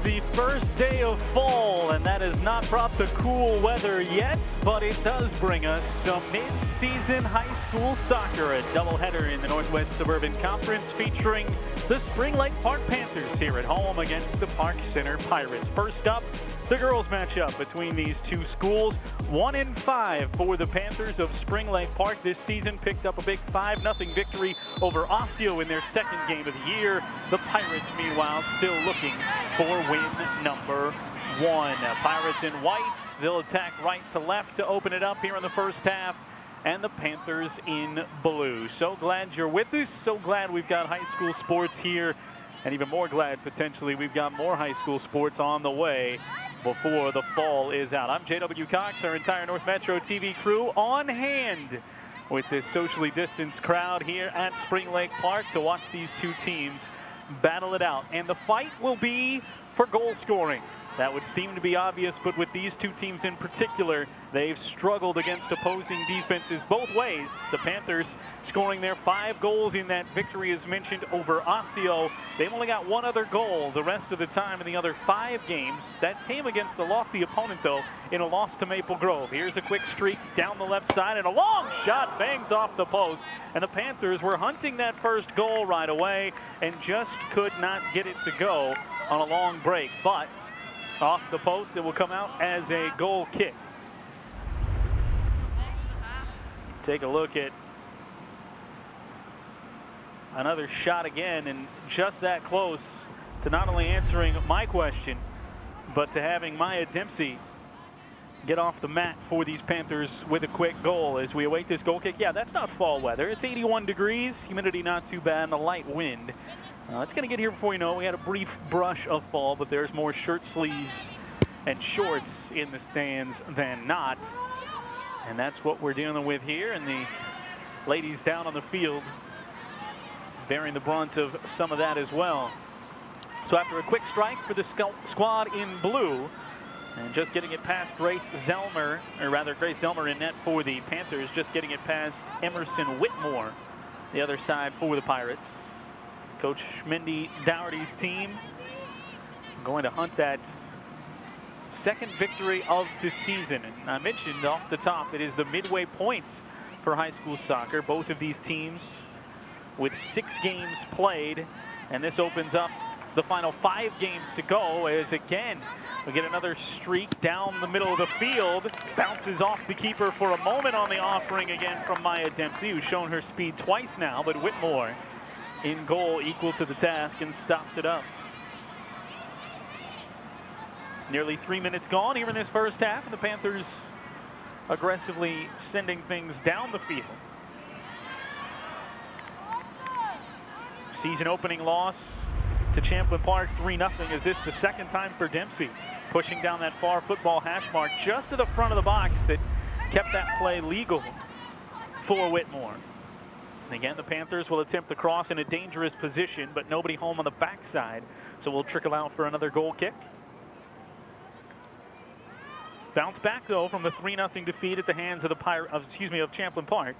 the first day of fall, and that has not brought the cool weather yet, but it does bring us some mid-season high school soccer, a doubleheader in the Northwest Suburban Conference featuring the Spring Lake Park Panthers here at home against the Park Center Pirates. First up, the girls matchup between these two schools. 1-5 for the Panthers of Spring Lake Park this season. Picked up a big 5-0 victory over Osseo in their second game of the year. The Pirates, meanwhile, still looking for win number 1. Pirates in white. They'll attack right to left to open it up here in the first half. And the Panthers in blue. So glad you're with us. So glad we've got high school sports here. And even more glad, potentially, we've got more high school sports on the way before the fall is out. I'm J.W. Cox, our entire North Metro TV crew on hand with this socially distanced crowd here at Spring Lake Park to watch these two teams battle it out. And the fight will be for goal scoring. That would seem to be obvious, but with these two teams in particular, they've struggled against opposing defenses both ways. The Panthers scoring their 5 goals in that victory, as mentioned, over Osseo. They've only got one other goal the rest of the time in the other 5 games. That came against a lofty opponent, though, in a loss to Maple Grove. Here's a quick streak down the left side, and a long shot bangs off the post. And the Panthers were hunting that first goal right away and just could not get it to go on a long break. But off the post, it will come out as a goal kick. Take a look at another shot again, and just that close to not only answering my question, but to having Maya Dempsey get off the mat for these Panthers with a quick goal as we await this goal kick. Yeah, that's not fall weather. It's 81 degrees, humidity not too bad, and a light wind. It's going to get here before you know it. We had a brief brush of fall, but there's more shirt sleeves and shorts in the stands than not. And that's what we're dealing with here. And the ladies down on the field bearing the brunt of some of that as well. So after a quick strike for the squad in blue, and just getting it past Grace Zelmer, or rather Grace Zelmer in net for the Panthers, just getting it past Emerson Whitmore, the other side for the Pirates. Coach Mindy Dougherty's team going to hunt that second victory of the season. And I mentioned off the top, it is the midway points for high school soccer. Both of these teams with 6 games played, and this opens up the final 5 games to go as again we get another streak down the middle of the field. Bounces off the keeper for a moment on the offering again from Maya Dempsey, who's shown her speed twice now, but Whitmore in goal, equal to the task, and stops it up. Nearly 3 minutes gone here in this first half, and the Panthers aggressively sending things down the field. Season opening loss to Champlin Park, 3-0. Is this the second time for Dempsey? Pushing down that far football hash mark just to the front of the box that kept that play legal for Whitmore. And again, the Panthers will attempt the cross in a dangerous position, but nobody home on the backside. So we'll trickle out for another goal kick. Bounce back, though, from the 3-0 defeat at the hands of the of Champlin Park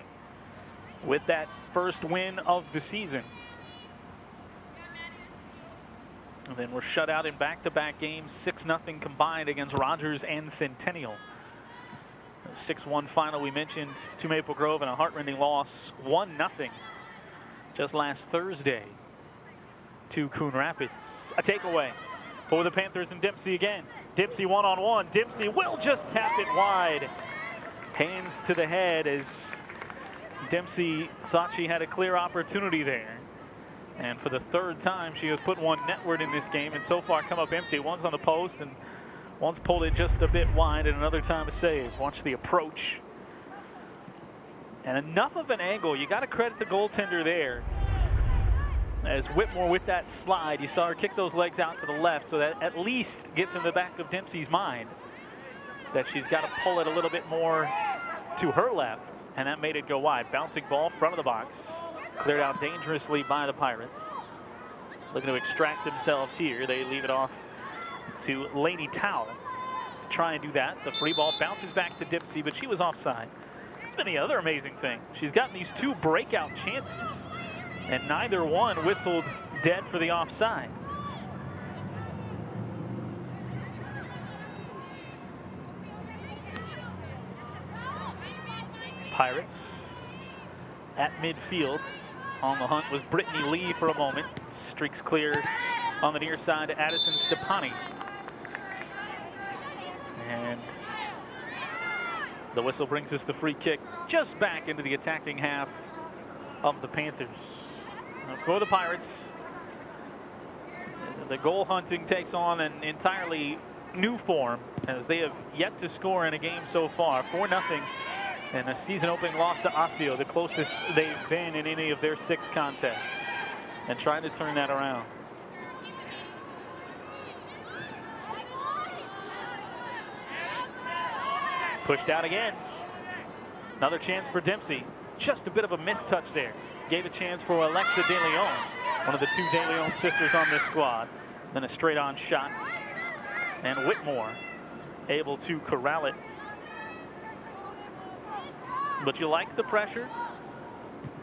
with that first win of the season. And then we're shut out in back-to-back games, 6-0 combined against Rogers and Centennial. 6-1 final we mentioned to Maple Grove, and a heartrending loss 1-0 just last Thursday to Coon Rapids. A takeaway for the Panthers and Dempsey again. Dempsey one-on-one. Dempsey will just tap it wide. Hands to the head as Dempsey thought she had a clear opportunity there. And for the 3rd time, she has put one netward in this game and so far come up empty. One's on the post and one's pulled it just a bit wide, and another time a save. Watch the approach. And enough of an angle. You got to credit the goaltender there. As Whitmore with that slide, you saw her kick those legs out to the left, so that at least gets in the back of Dempsey's mind that she's got to pull it a little bit more to her left, and that made it go wide. Bouncing ball, front of the box. Cleared out dangerously by the Pirates. Looking to extract themselves here. They leave it off to Lady Towle to try and do that. The free ball bounces back to Dempsey, but she was offside. It's been the other amazing thing. She's gotten these 2 breakout chances, and neither one whistled dead for the offside. Pirates at midfield. On the hunt was Brittany Lee for a moment. Streaks clear on the near side to Addison Stepani. And the whistle brings us the free kick just back into the attacking half of the Panthers. Now for the Pirates, the goal hunting takes on an entirely new form as they have yet to score in a game so far. 4-0 and a season opening loss to Osseo, the closest they've been in any of their 6 contests, and trying to turn that around. Pushed out again. Another chance for Dempsey. Just a bit of a mistouch there. Gave a chance for Alexa De Leon, one of the 2 De Leon sisters on this squad. Then a straight on shot. And Whitmore able to corral it. But you like the pressure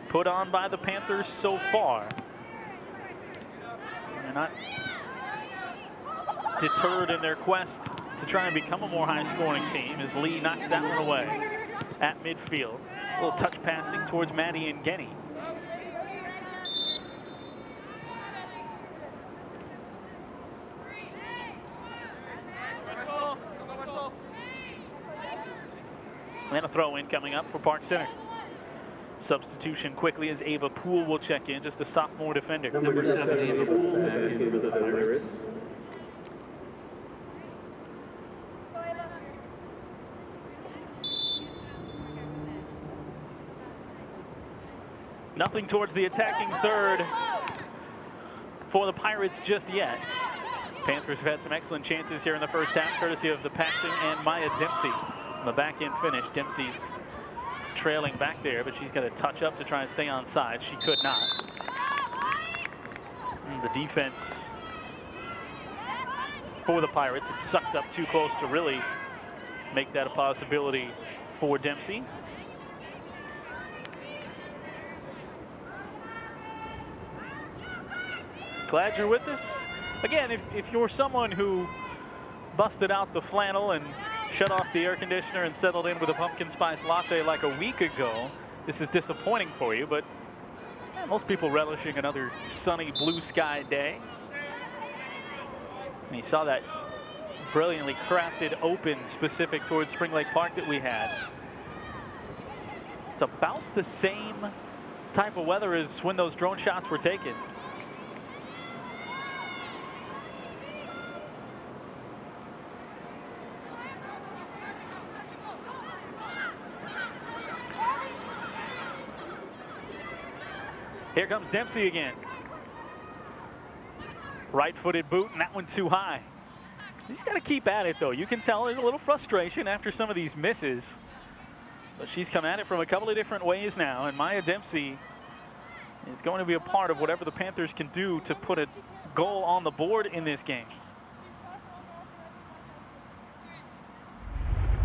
put on by the Panthers so far. They're not deterred in their quest to try and become a more high-scoring team as Lee knocks that one away at midfield. A little touch passing towards Maddie Ngeni. And a throw-in coming up for Park Center. Substitution quickly as Ava Poole will check in, just a sophomore defender. Number 7, Ava Poole, back in with the Pirates. Nothing towards the attacking third for the Pirates just yet. Panthers have had some excellent chances here in the first half, courtesy of the passing and Maya Dempsey. On the back end finish, Dempsey's trailing back there, but she's got to touch up to try and stay on side. She could not. And the defense for the Pirates had sucked up too close to really make that a possibility for Dempsey. Glad you're with us. Again, if you're someone who busted out the flannel and shut off the air conditioner and settled in with a pumpkin spice latte like a week ago, this is disappointing for you, but most people relishing another sunny blue sky day. And you saw that brilliantly crafted open specific towards Spring Lake Park that we had. It's about the same type of weather as when those drone shots were taken. Here comes Dempsey again. Right-footed boot, and that one too high. He's got to keep at it, though. You can tell there's a little frustration after some of these misses. But she's come at it from a couple of different ways now, and Maya Dempsey is going to be a part of whatever the Panthers can do to put a goal on the board in this game.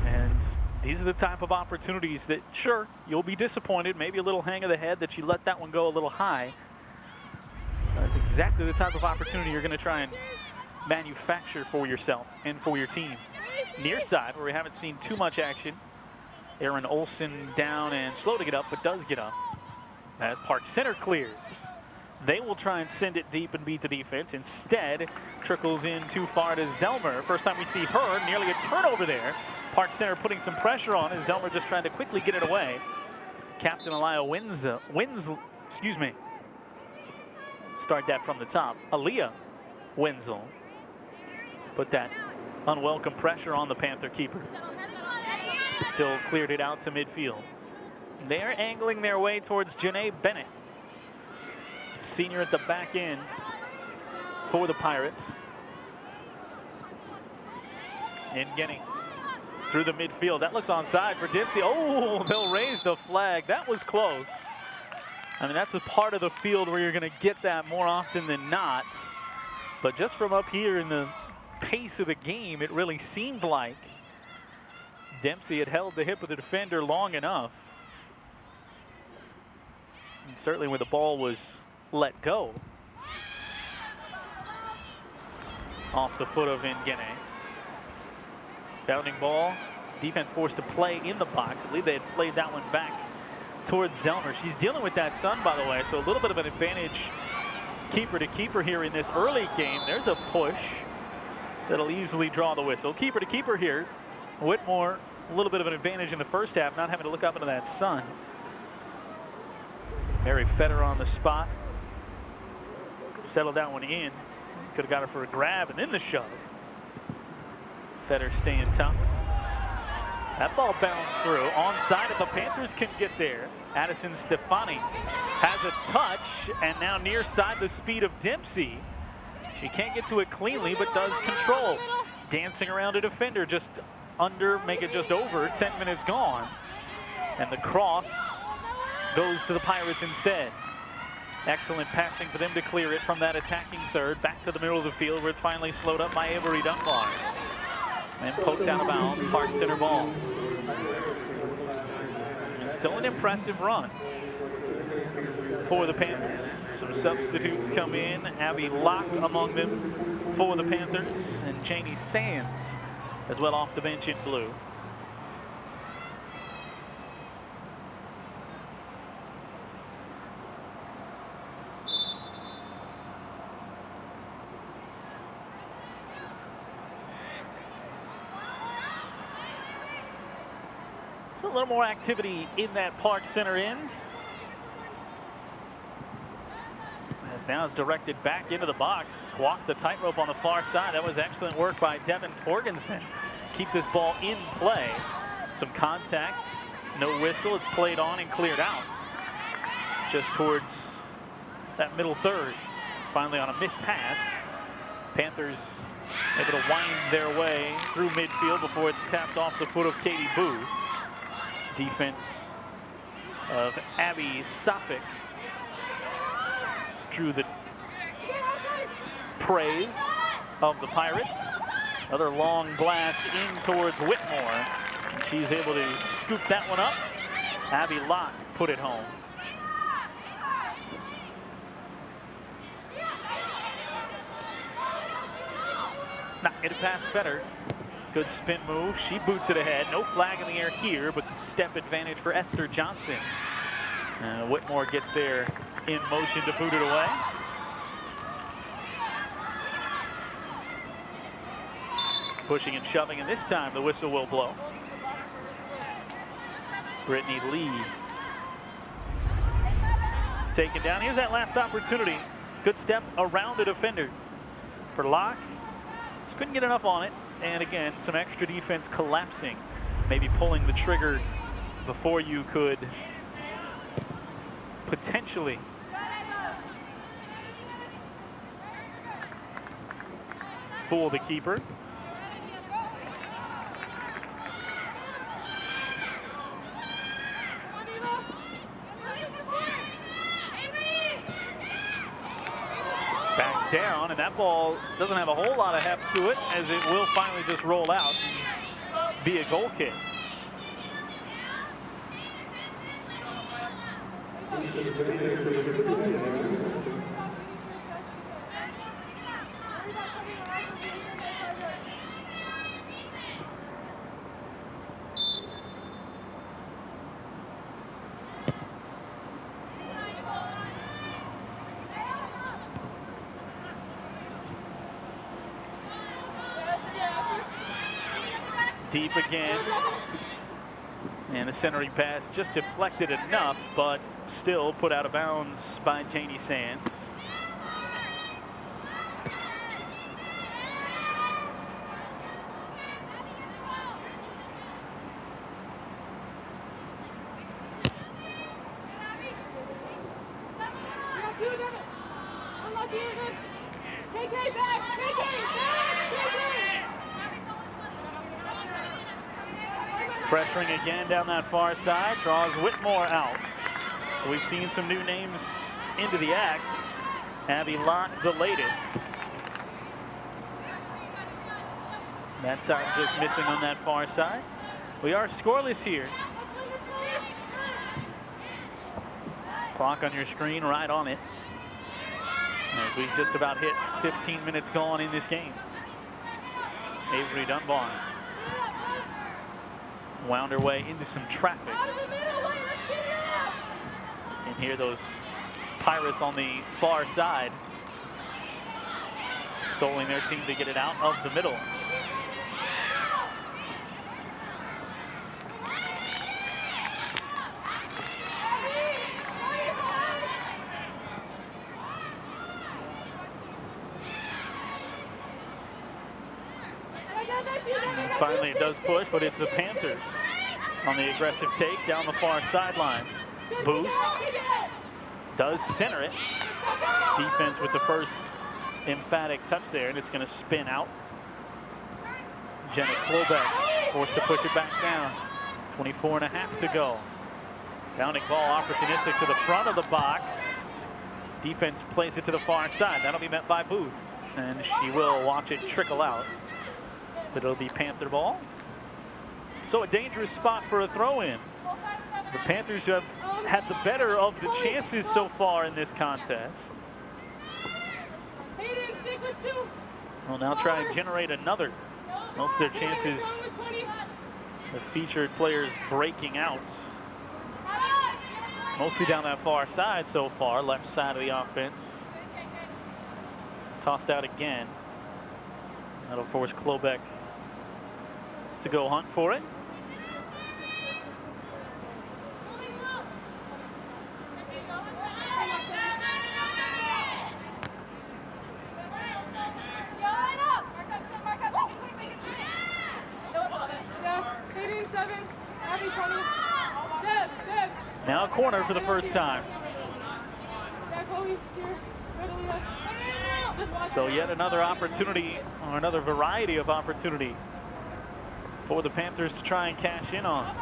And these are the type of opportunities that, sure, you'll be disappointed, maybe a little hang of the head that you let that one go a little high. That's exactly the type of opportunity you're going to try and manufacture for yourself and for your team. Near side, where we haven't seen too much action. Aaron Olsen down and slow to get up, but does get up. As Park Center clears. They will try and send it deep and beat the defense. Instead, trickles in too far to Zelmer. First time we see her, nearly a turnover there. Park Center putting some pressure on as Zelmer just trying to quickly get it away. Captain Elia start that from the top. Aaliyah Wenzel put that unwelcome pressure on the Panther keeper. Still cleared it out to midfield. They're angling their way towards Janae Bennett, senior at the back end for the Pirates. Ngeni through the midfield. That looks onside for Dempsey. Oh, they'll raise the flag. That was close. I mean, that's a part of the field where you're going to get that more often than not. But just from up here in the pace of the game, it really seemed like Dempsey had held the hip of the defender long enough. And certainly when the ball was let go off the foot of Ngeni. Bounding ball defense forced to play in the box. I believe they had played that one back towards Zelmer. She's dealing with that sun, by the way, so a little bit of an advantage keeper to keeper here in this early game. There's a push that'll easily draw the whistle. Keeper to keeper here. Whitmore, a little bit of an advantage in the first half, not having to look up into that sun. Mary Fetter on the spot. Settled that one in. Could have got her for a grab and then the shove. Fetter staying tough. That ball bounced through. Onside if the Panthers can get there. Addison Stefani has a touch, and now near side the speed of Dempsey. She can't get to it cleanly, but does control. Dancing around a defender, just under, make it just over. 10 minutes gone. And the cross goes to the Pirates instead. Excellent passing for them to clear it from that attacking third. Back to the middle of the field where it's finally slowed up by Avery Dunbar. And poked out of bounds, Park Center ball. Still an impressive run for the Panthers. Some substitutes come in. Abby Locke among them for the Panthers. And Janie Sands as well off the bench in blue. So a little more activity in that Park Center end. As now is directed back into the box. Walks the tightrope on the far side. That was excellent work by Devin Torgensen. Keep this ball in play. Some contact, no whistle. It's played on and cleared out. Just towards that middle third. Finally on a missed pass. Panthers able to wind their way through midfield before it's tapped off the foot of Katie Booth. Defense of Abby Suffolk drew the praise of the Pirates. Another long blast in towards Whitmore. And she's able to scoop that one up. Abby Locke put it home. Not getting past Fetter. Good spin move. She boots it ahead. No flag in the air here, but the step advantage for Esther Johnson. Whitmore gets there in motion to boot it away. Pushing and shoving, and this time the whistle will blow. Brittany Lee taken down. Here's that last opportunity. Good step around a defender for Locke. Just couldn't get enough on it. And again, some extra defense collapsing, maybe pulling the trigger before you could potentially fool the keeper. Back down, and that ball doesn't have a whole lot of heft to it, as it will finally just roll out and be a goal kick. Deep again, and a centering pass just deflected enough, but still put out of bounds by Janie Sands. Pressuring again down that far side, draws Whitmore out. So we've seen some new names into the act. Abby Locke, the latest. That time just missing on that far side. We are scoreless here. Clock on your screen, right on it. As we've just about hit 15 minutes gone in this game. Avery Dunbar. wound her way into some traffic. You can hear those Pirates on the far side stalling their team to get it out of the middle. And finally it does push, but it's the Panthers on the aggressive take down the far sideline. Booth does center it. Defense with the first emphatic touch there, and it's going to spin out. Jenna Klobeck forced to push it back down. 24.5 to go. Bounding ball opportunistic to the front of the box. Defense plays it to the far side. That'll be met by Booth, and she will watch it trickle out. But it'll be Panther ball. So a dangerous spot for a throw-in. The Panthers have had the better of the chances so far in this contest. Will now try and generate another. Most of their chances have featured players breaking out. Mostly down that far side so far, left side of the offense. Tossed out again. That'll force Klobeck to go hunt for it. Now a corner for the first time. So yet another opportunity, or another variety of opportunity for the Panthers to try and cash in on.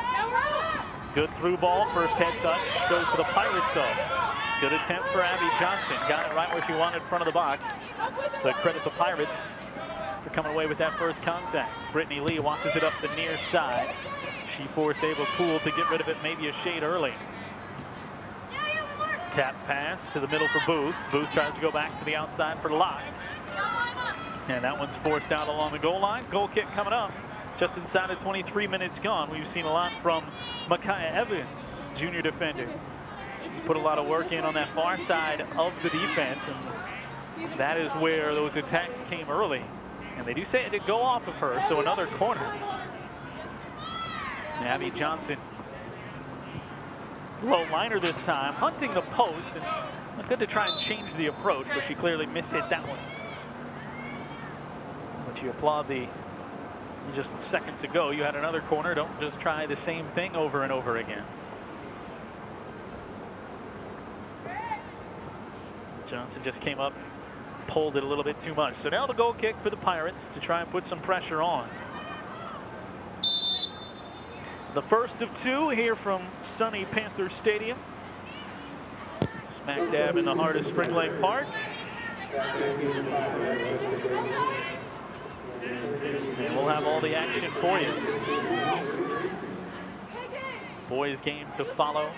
Good through ball, first head touch, goes to the Pirates though. Good attempt for Abby Johnson, got it right where she wanted in front of the box. But credit the Pirates for coming away with that first contact. Brittany Lee watches it up the near side. She forced Ava Poole to get rid of it maybe a shade early. Tap pass to the middle for Booth. Booth tries to go back to the outside for Locke. And that one's forced out along the goal line. Goal kick coming up just inside of 23 minutes gone. We've seen a lot from Micaiah Evans, junior defender. She's put a lot of work in on that far side of the defense, and that is where those attacks came early. And they do say it did go off of her, so another corner. Abby Johnson, low liner this time, hunting the post, and good to try and change the approach, but she clearly mishit that one. But you applaud the, just seconds ago, you had another corner. Don't just try the same thing over and over again. Johnson just came up, pulled it a little bit too much. So now the goal kick for the Pirates to try and put some pressure on. The first of two here from sunny Panther Stadium. Smack dab in the heart of Spring Lake Park. And we'll have all the action for you. Boys game to follow.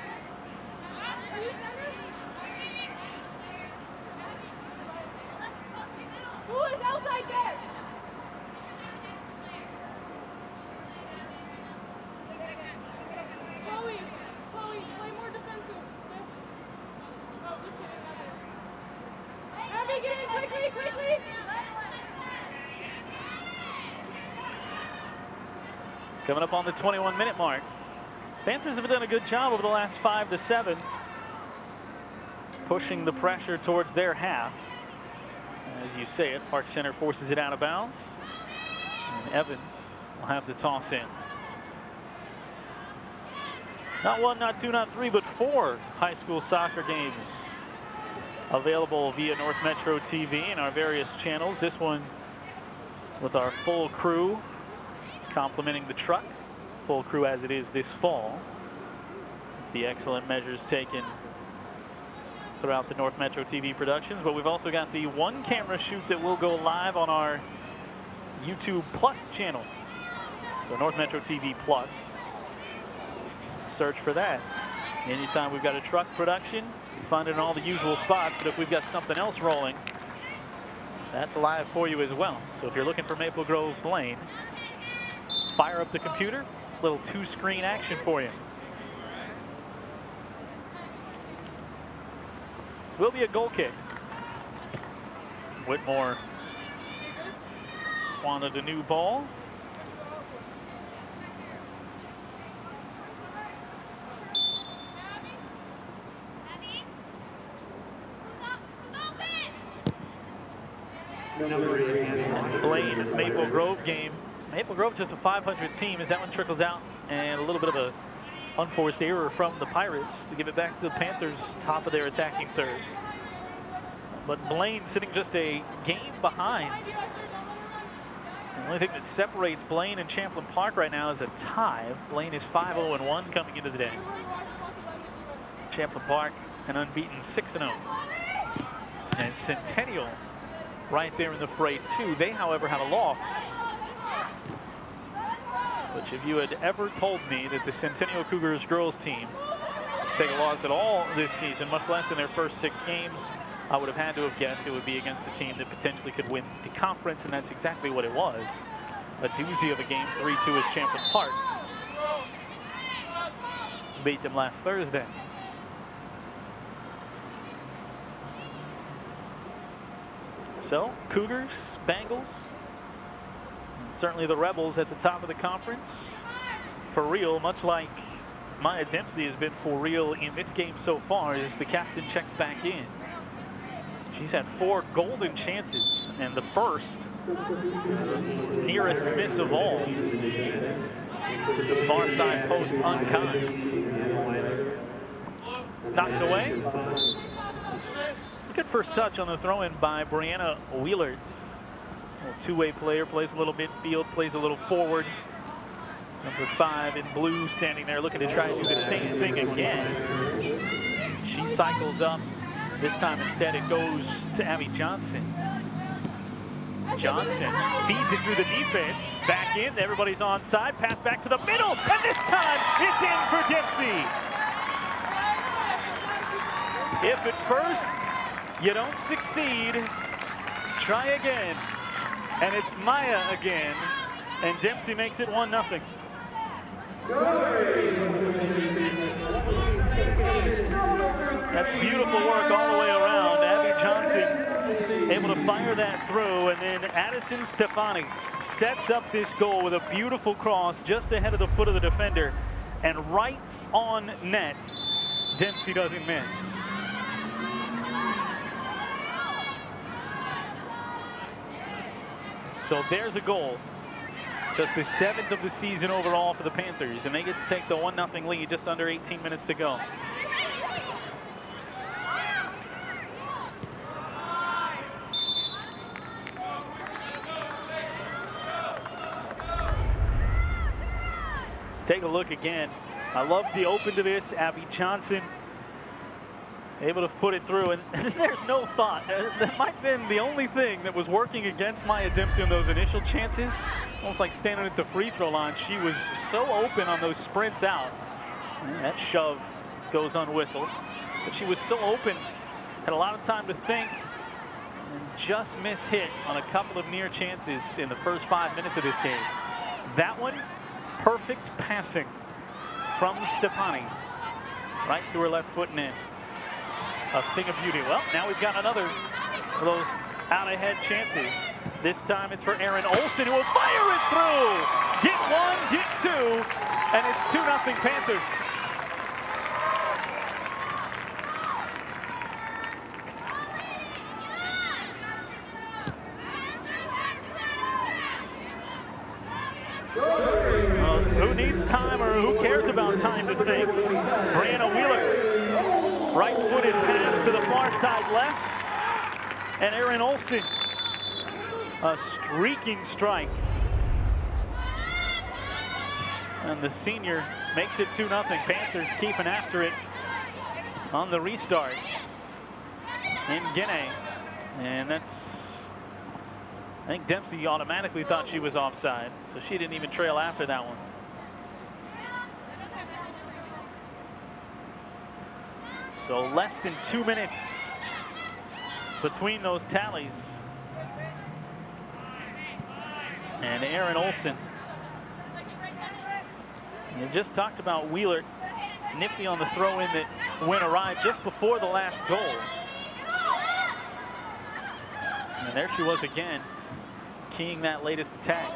Who is outside there? Chloe, play more defensive. Oh, just kidding. Abby, get in quickly. Coming up on the 21-minute mark. Panthers have done a good job over the last 5 to 7, pushing the pressure towards their half. As you say it, Park Center forces it out of bounds, and Evans will have the toss in. Not one, not two, not three, but 4 high school soccer games available via North Metro TV and our various channels. This one with our full crew complementing the truck, full crew as it is this fall, with the excellent measures taken throughout the North Metro TV productions. But we've also got the one camera shoot that will go live on our YouTube Plus channel. So North Metro TV Plus, search for that. Anytime we've got a truck production, you find it in all the usual spots, but if we've got something else rolling, that's live for you as well. So if you're looking for Maple Grove Blaine, fire up the computer, Little two-screen action for you. Will be a goal kick. Whitmore wanted a new ball. Blaine, Maple Grove game. Maple Grove just a 500 team as that one trickles out, and a little bit of a unforced error from the Pirates to give it back to the Panthers, top of their attacking third. But Blaine sitting just a game behind. The only thing that separates Blaine and Champlin Park right now is a tie. Blaine is 5-0-1 coming into the day. Champlin Park an unbeaten 6-0. And Centennial right there in the fray too. They, however, have a loss. Which if you had ever told me that the Centennial Cougars girls team would take a loss at all this season, much less in their first 6 games, I would have had to have guessed it would be against the team that potentially could win the conference, and that's exactly what it was. A doozy of a game, 3-2 as Champlin Park beat them last Thursday. So, Cougars, Bengals, and certainly the Rebels at the top of the conference. For real, much like Maya Dempsey has been for real in this game so far, as the captain checks back in. She's had 4 golden chances, and the first, nearest miss of all, the far side post unkind. Knocked away. Good first touch on the throw-in by Brianna Wheelert. Two-way player, plays a little midfield, plays a little forward. Number 5 in blue standing there looking to try and do the same thing again. She cycles up. This time instead it goes to Abby Johnson. Johnson feeds it through the defense. Back in, everybody's onside. Pass back to the middle, and this time it's in for Dempsey. If at first you don't succeed, try again. And it's Maya again, and Dempsey makes it 1-0. That's beautiful work all the way around. Abby Johnson able to fire that through, and then Addison Stefani sets up this goal with a beautiful cross just ahead of the foot of the defender, and right on net. Dempsey doesn't miss. So there's a goal. Just the 7th of the season overall for the Panthers, and they get to take the 1-0 lead just under 18 minutes to go. Take a look again. I love the open to this. Abby Johnson able to put it through, and there's no thought. That might have been the only thing that was working against Maya Dempsey on those initial chances. Almost like standing at the free throw line. She was so open on those sprints out. And that shove goes unwhistled. But she was so open, had a lot of time to think, and just mishit on a couple of near chances in the first 5 minutes of this game. That one, perfect passing from Stepani. Right to her left foot and in. A thing of beauty. Well, now we've got another of those out-ahead chances. This time it's for Erin Olsen, who will fire it through. Get 1, get 2, and it's 2-0 Panthers. Who needs time, or who cares about time to think? Brianna Wheeler, right-footed pass to the far side left, and Erin Olsen, a streaking strike. And the senior makes it 2-0. Panthers keeping after it on the restart in Guinea. And that's, I think Dempsey automatically thought she was offside, so she didn't even trail after that one. So less than 2 minutes between those tallies. And Erin Olsen You just talked about Wheeler, nifty on the throw-in that went awry just before the last goal. And there she was again, keying that latest attack.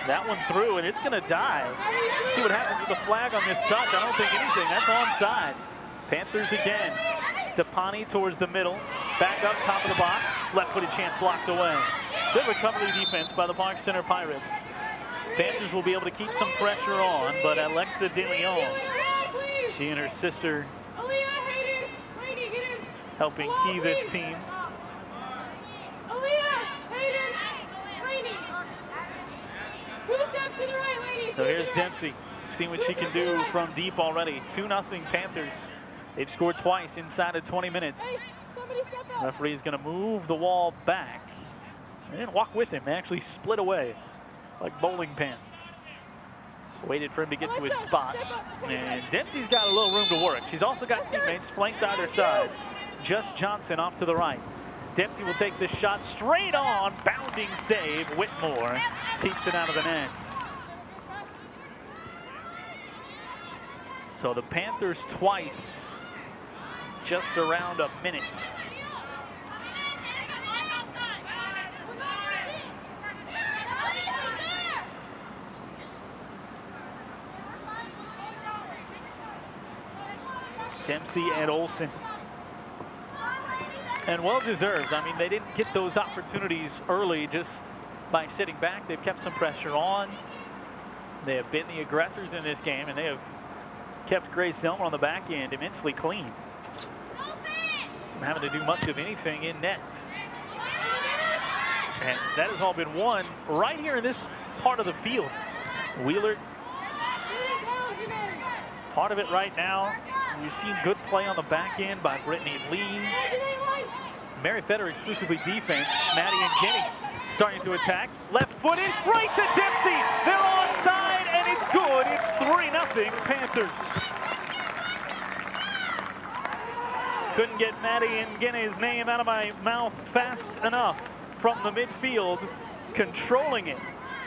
That one through, and it's gonna die. See what happens with the flag on this touch. I don't think anything, that's onside. Panthers again. Stepani towards the middle. Back up top of the box. Left-footed chance blocked away. Good recovery defense by the Park Center Pirates. Panthers will be able to keep some pressure on, but Alexa De Leon, she and her sister helping key this team. So here's Dempsey. We've seen what she can do from deep already. 2-0 Panthers. They've scored twice inside of 20 minutes. Referee's gonna move the wall back. They didn't walk with him, they actually split away like bowling pins. Waited for him to get to his spot. And Dempsey's got a little room to work. She's also got teammates flanked either side. Just Johnson off to the right. Dempsey will take this shot straight on. Bounding save. Whitmore keeps it out of the net. So the Panthers twice, just around a minute. Dempsey and Olsen. And well deserved. I mean, they didn't get those opportunities early just by sitting back. They've kept some pressure on. They have been the aggressors in this game, and they have kept Grace Zelmer on the back end immensely clean. From having to do much of anything in net. And that has all been won right here in this part of the field. Wheeler, part of it right now. We've seen good play on the back end by Brittany Lee. Mary Fetter exclusively defense. Maddie and Guinea starting to attack. Left-footed, right to Dempsey. They're onside, and it's good. It's 3-0 Panthers. Couldn't get Maddie and Guinea's name out of my mouth fast enough from the midfield, controlling it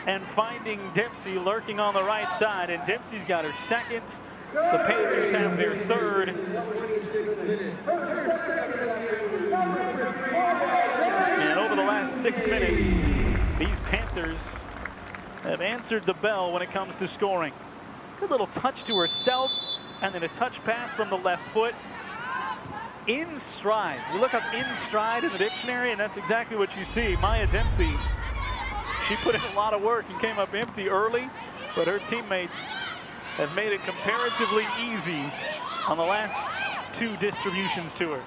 and finding Dempsey lurking on the right side. And Dempsey's got her second. The Panthers have their third. And over the last 6 minutes, these Panthers have answered the bell when it comes to scoring. Good little touch to herself, and then a touch pass from the left foot. In stride. You look up in stride in the dictionary, and that's exactly what you see. Maya Dempsey, she put in a lot of work and came up empty early, but her teammates have made it comparatively easy on the last 2 distributions to her.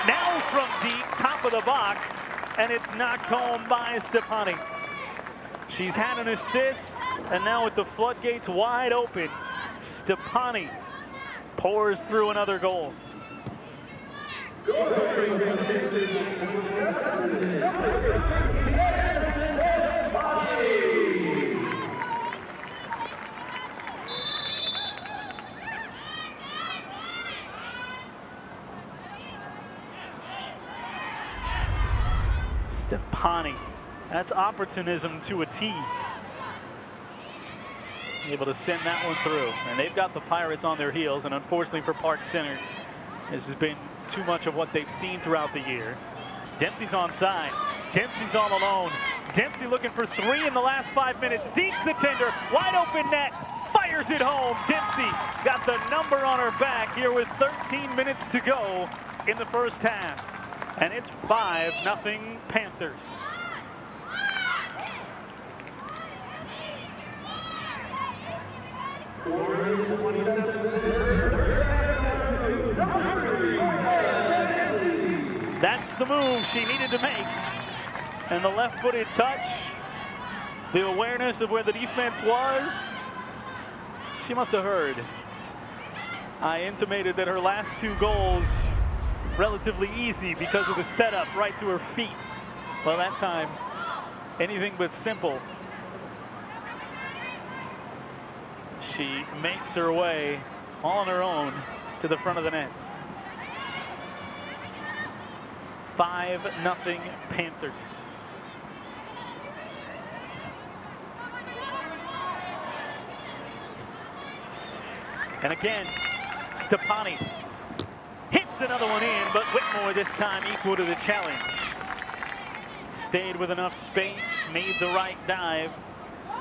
Now from deep, top of the box, and it's knocked home by Stepani. She's had an assist, and now with the floodgates wide open, Stepani pours through another goal. Stepani, that's opportunism to a T. Able to send that one through, and they've got the Pirates on their heels, and unfortunately for Park Center, this has been too much of what they've seen throughout the year. Dempsey's onside. Dempsey's all alone. Dempsey looking for 3 in the last 5 minutes. Deeks the tender. Wide open net. Fires it home. Dempsey got the number on her back here with 13 minutes to go in the first half. And it's 5-0 Panthers. That's the move she needed to make. And the left-footed touch, the awareness of where the defense was. She must have heard. I intimated that her last 2 goals, relatively easy because of the setup right to her feet. Well, that time, anything but simple. She makes her way all on her own to the front of the nets. 5-0 Panthers. And again, Stepani hits another one in, but Whitmore this time equal to the challenge. Stayed with enough space, made the right dive,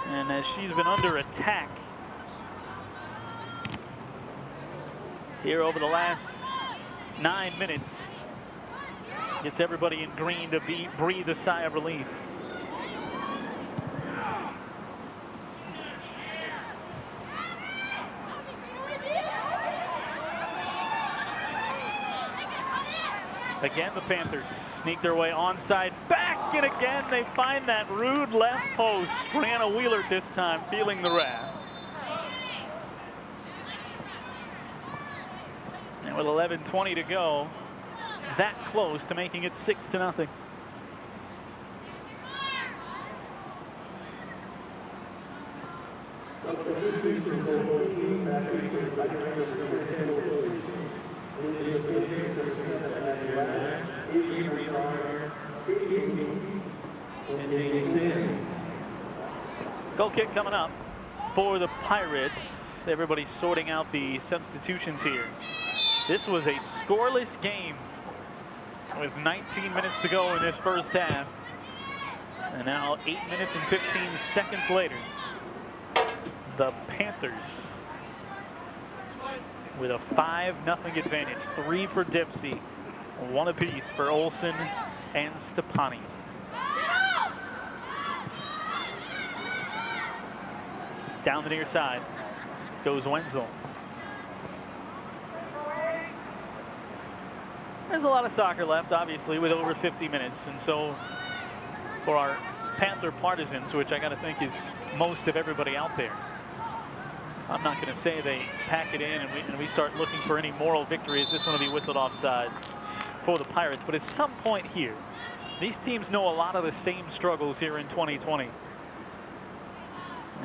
and as she's been under attack here over the last 9 minutes, gets everybody in green to breathe a sigh of relief. Again, the Panthers sneak their way onside back, and again they find that rude left post. Brianna Wheeler this time feeling the wrath. And with 11:20 to go, that close to making it 6-0. Goal kick coming up for the Pirates. Everybody sorting out the substitutions here. This was a scoreless game with 19 minutes to go in this first half. And now 8 minutes and 15 seconds later, the Panthers with a 5-0 advantage. 3 for Dipsey, 1 apiece for Olsen and Stepani. Down the near side goes Wenzel. There's a lot of soccer left, obviously, with over 50 minutes. And so for our Panther partisans, which I got to think is most of everybody out there, I'm not going to say they pack it in and we start looking for any moral victories. This one will be whistled offsides for the Pirates. But at some point here, these teams know a lot of the same struggles here in 2020.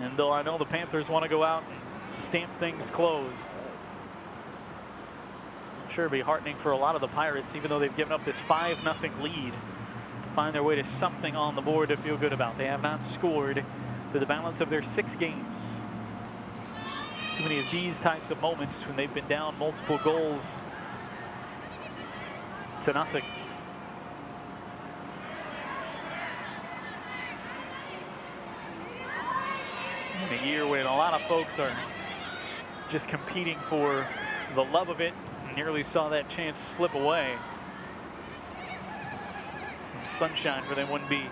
And though I know the Panthers want to go out and stamp things closed, I'm sure it'll be heartening for a lot of the Pirates, even though they've given up this 5-0 lead, to find their way to something on the board to feel good about. They have not scored through the balance of their 6 games. Too many of these types of moments when they've been down multiple goals to nothing. In a year when a lot of folks are just competing for the love of it, nearly saw that chance slip away. Some sunshine for them wouldn't be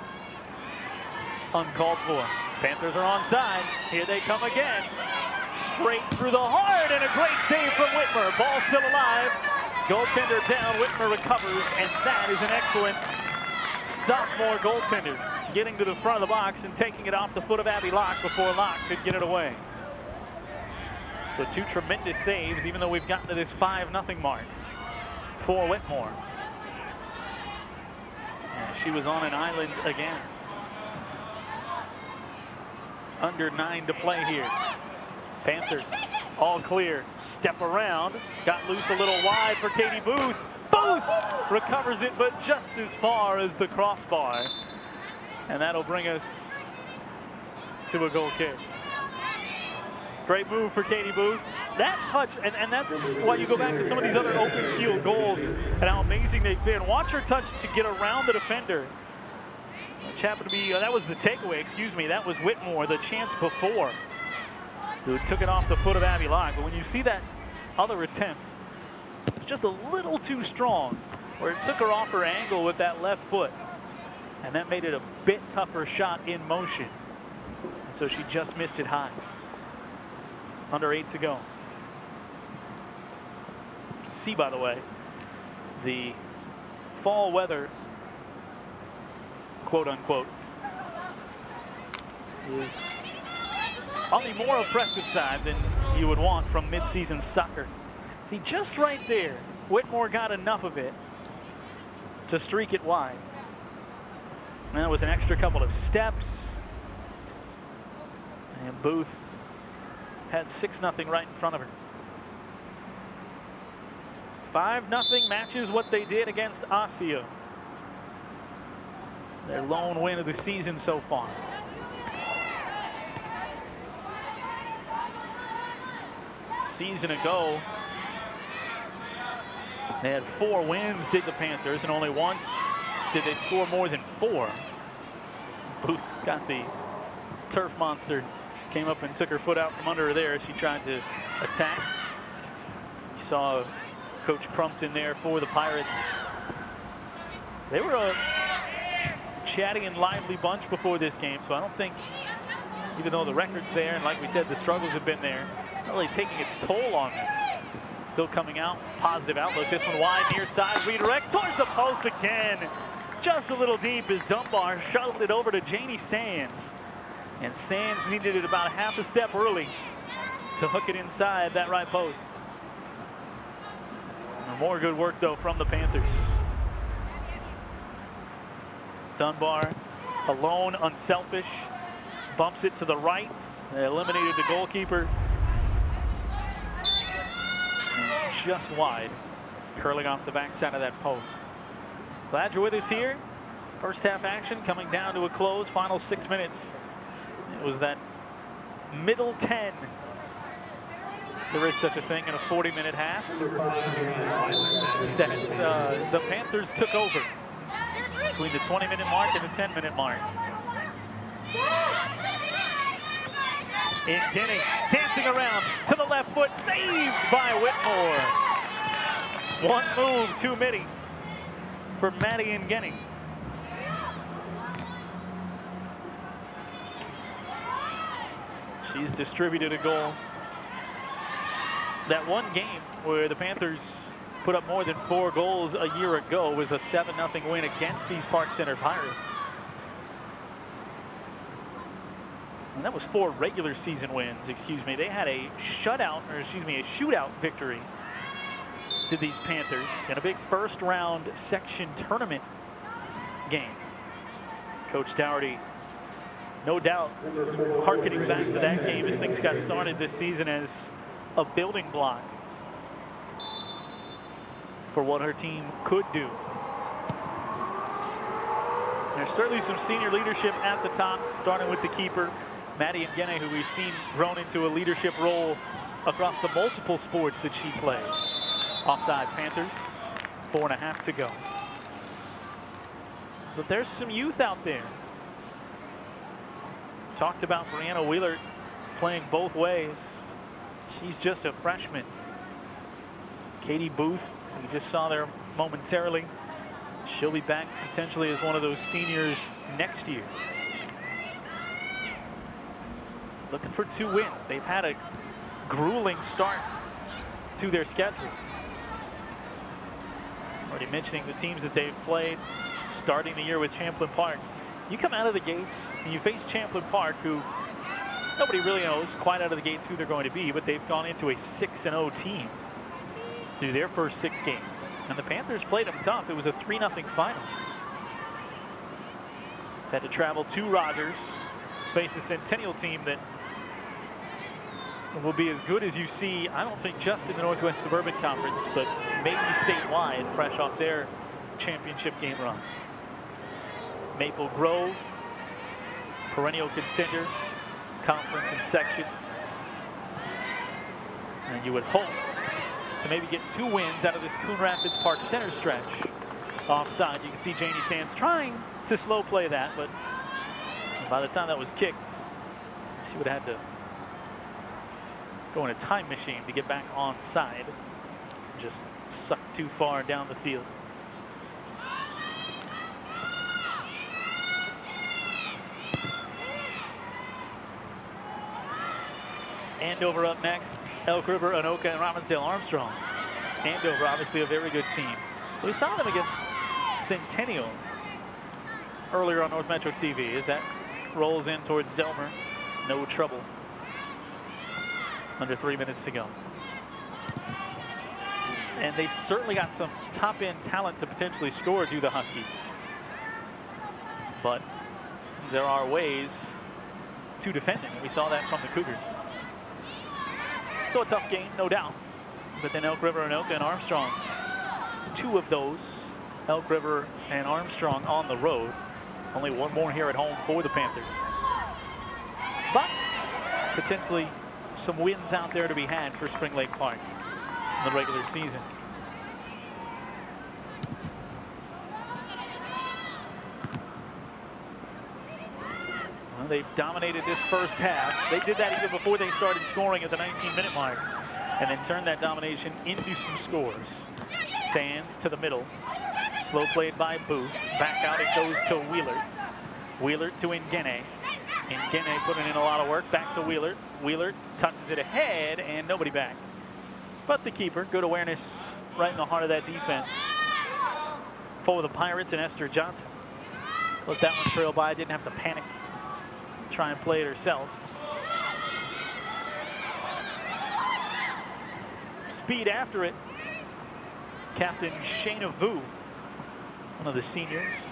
uncalled for. Panthers are onside. Here they come again. Straight through the heart, and a great save from Whitmer. Ball still alive. Goaltender down. Whitmer recovers, and that is an excellent sophomore goaltender, getting to the front of the box and taking it off the foot of Abby Locke before Locke could get it away. So 2 tremendous saves, even though we've gotten to this 5-0 mark for Whitmore. And she was on an island again. Under 9 to play here. Panthers all clear. Step around. Got loose a little wide for Katie Booth. Booth recovers it, but just as far as the crossbar. And that'll bring us to a goal kick. Great move for Katie Booth. That touch, and that's why you go back to some of these other open field goals and how amazing they've been. Watch her touch to get around the defender. Which happened to be, that was the takeaway, excuse me. That was Whitmore, the chance before, who took it off the foot of Abby Locke. But when you see that other attempt, it's just a little too strong, where it took her off her angle with that left foot. And that made it a bit tougher shot in motion. And so she just missed it high. Under 8 to go. You can see, by the way, the fall weather, quote unquote, is on the more oppressive side than you would want from midseason soccer. See, just right there, Whitmore got enough of it to streak it wide. And that was an extra couple of steps. And Booth had 6-0 right in front of her. 5-0 matches what they did against Osseo. Their lone win of the season so far. Season ago, they had 4 wins, did the Panthers, and only once did they score more than 4. Booth got the turf monster, came up and took her foot out from under her there as she tried to attack. You saw Coach Crumpton there for the Pirates. They were a chatty and lively bunch before this game, so I don't think, even though the record's there, and like we said, the struggles have been there, not really taking its toll on them. Still coming out, positive outlook. This one wide, near side, redirect towards the post again. Just a little deep as Dunbar shuttled it over to Janie Sands. And Sands needed it about half a step early to hook it inside that right post. More good work, though, from the Panthers. Dunbar, alone, unselfish, bumps it to the right. They eliminated the goalkeeper. And just wide, curling off the backside of that post. Glad you're with us here. First half action coming down to a close, final 6 minutes. It was that middle 10. If there is such a thing in a 40-minute half, that the Panthers took over between the 20-minute mark and the 10-minute mark. Nguyen dancing around to the left foot, saved by Whitmore. One move too many for Maddie Nguyen. She's distributed a goal. That one game where the Panthers put up more than 4 goals a year ago was a 7-0 win against these Park Center Pirates. And that was 4 regular season wins, excuse me. They had a shutout, or excuse me, a shootout victory to these Panthers in a big first round section tournament game. Coach Dougherty, no doubt, harkening back to that game as things got started this season as a building block for what her team could do. There's certainly some senior leadership at the top, starting with the keeper, Maddie Nguyen, who we've seen grown into a leadership role across the multiple sports that she plays. Offside Panthers, 4.5 to go. But there's some youth out there. We've talked about Brianna Wheeler playing both ways. She's just a freshman. Katie Booth, we just saw there momentarily. She'll be back potentially as one of those seniors next year. Looking for 2 wins. They've had a grueling start to their schedule. Already mentioning the teams that they've played, starting the year with Champlin Park. You come out of the gates and you face Champlin Park, who nobody really knows quite out of the gates who they're going to be, but they've gone into a 6-0 team through their first 6 games. And the Panthers played them tough. It was a 3-0 final. Had to travel to Rogers, face a Centennial team that will be as good as you see, I don't think just in the Northwest Suburban Conference, but maybe statewide, fresh off their championship game run. Maple Grove, perennial contender, conference and section. And you would hope to maybe get 2 wins out of this Coon Rapids Park Center stretch. Offside, you can see Janie Sands trying to slow play that, but by the time that was kicked, she would have had to go in a time machine to get back on side. Just sucked too far down the field. Andover up next. Elk River, Anoka, and Robbinsdale Armstrong. Andover, obviously a very good team. We saw them against Centennial earlier on North Metro TV as that rolls in towards Zelmer. No trouble. Under 3 minutes to go. And they've certainly got some top-end talent to potentially score, do the Huskies. But there are ways to defend it. We saw that from the Cougars. So a tough game, no doubt. But then Elk River, Anoka, and Armstrong, 2 of those, Elk River and Armstrong, on the road. Only one more here at home for the Panthers. But potentially some wins out there to be had for Spring Lake Park in the regular season. Well, they've dominated this first half. They did that even before they started scoring at the 19-minute mark, and then turned that domination into some scores. Sands to the middle. Slow played by Booth. Back out it goes to Wheeler. Wheeler to Ngene. Ngene putting in a lot of work. Back to Wheeler. Wheeler touches it ahead and nobody back. But the keeper, good awareness right in the heart of that defense for the Pirates and Esther Johnson. Let that one trail by, didn't have to panic. Try and play it herself. Speed after it. Captain Shayna Vu, one of the seniors.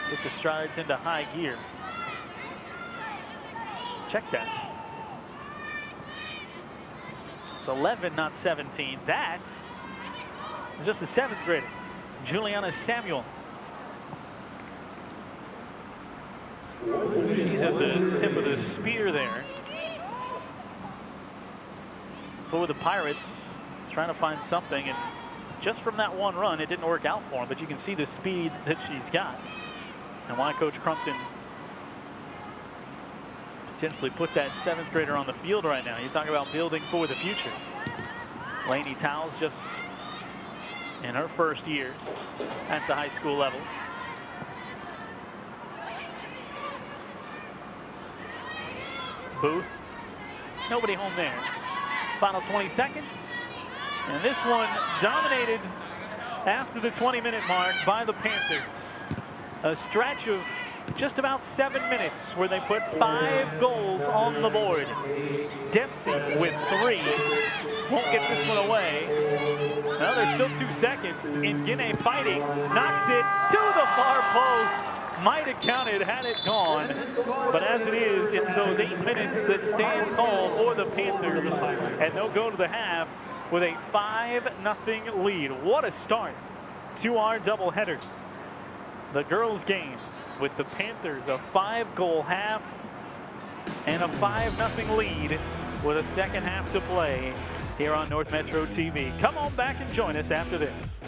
Get the strides into high gear. Check that. It's 11, not 17. That is just a 7th grader, Juliana Samuel. So she's at the tip of the spear there for the Pirates, trying to find something, and just from that one run it didn't work out for him, but you can see the speed that she's got and why Coach Crumpton potentially put that 7th grader on the field right now. You talk about building for the future. Lainey Towles just in her first year at the high school level. Booth, nobody home there. Final 20 seconds, and this one dominated after the 20-minute mark by the Panthers. A stretch of just about 7 minutes where they put 5 goals on the board. Dempsey with 3. Won't get this one away. Well, there's still 2 seconds. Ngene fighting, knocks it to the far post. Might have counted had it gone, but as it is, it's those 8 minutes that stand tall for the Panthers, and they'll go to the half with a 5-0 lead. What a start to our doubleheader. The girls' game with the Panthers, a 5-goal half and a 5-0 lead with a second half to play here on North Metro TV. Come on back and join us after this.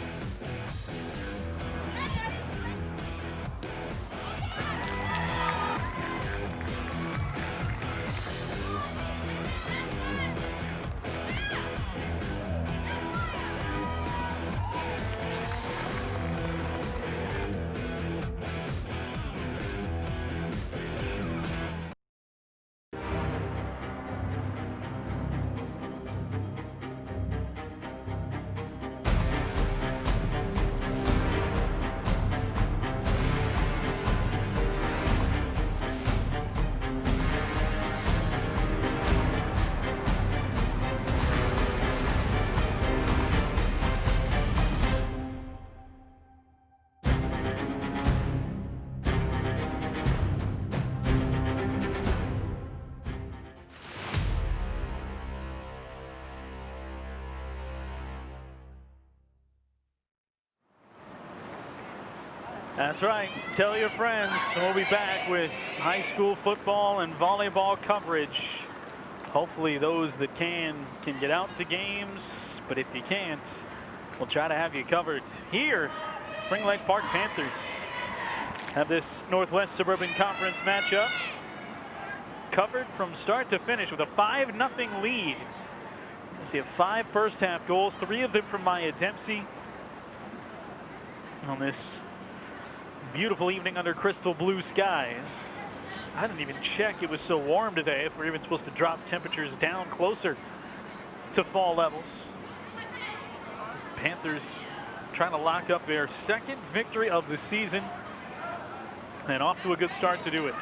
That's right. Tell your friends. We'll be back with high school football and volleyball coverage. Hopefully those that can get out to games, but if you can't, we'll try to have you covered here. Spring Lake Park Panthers have this Northwest Suburban Conference matchup covered from start to finish with a 5-0 lead. You see 5 first half goals, 3 of them from Maya Dempsey on this beautiful evening under crystal blue skies. I didn't even check, it was so warm today, if we're even supposed to drop temperatures down closer to fall levels. Panthers trying to lock up their 2nd victory of the season, and off to a good start to do it.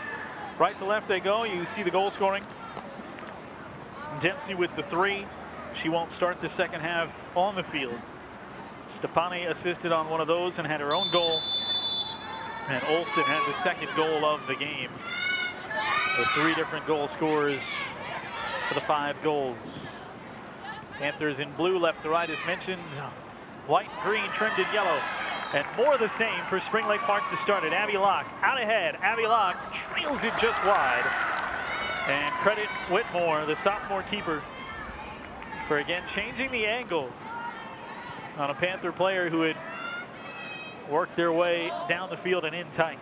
Right to left they go. You see the goal scoring. Dempsey with the 3. She won't start the second half on the field. Stepani assisted on one of those and had her own goal. And Olsen had the 2nd goal of the game. The 3 different goal scorers for the 5 goals. Panthers in blue left to right as mentioned. white and green trimmed in yellow. And more of the same for Spring Lake Park to start it. Abby Locke out ahead. Abby Locke trails it just wide. And credit Whitmore, the sophomore keeper, for again changing the angle on a Panther player who had worked their way down the field and in tight.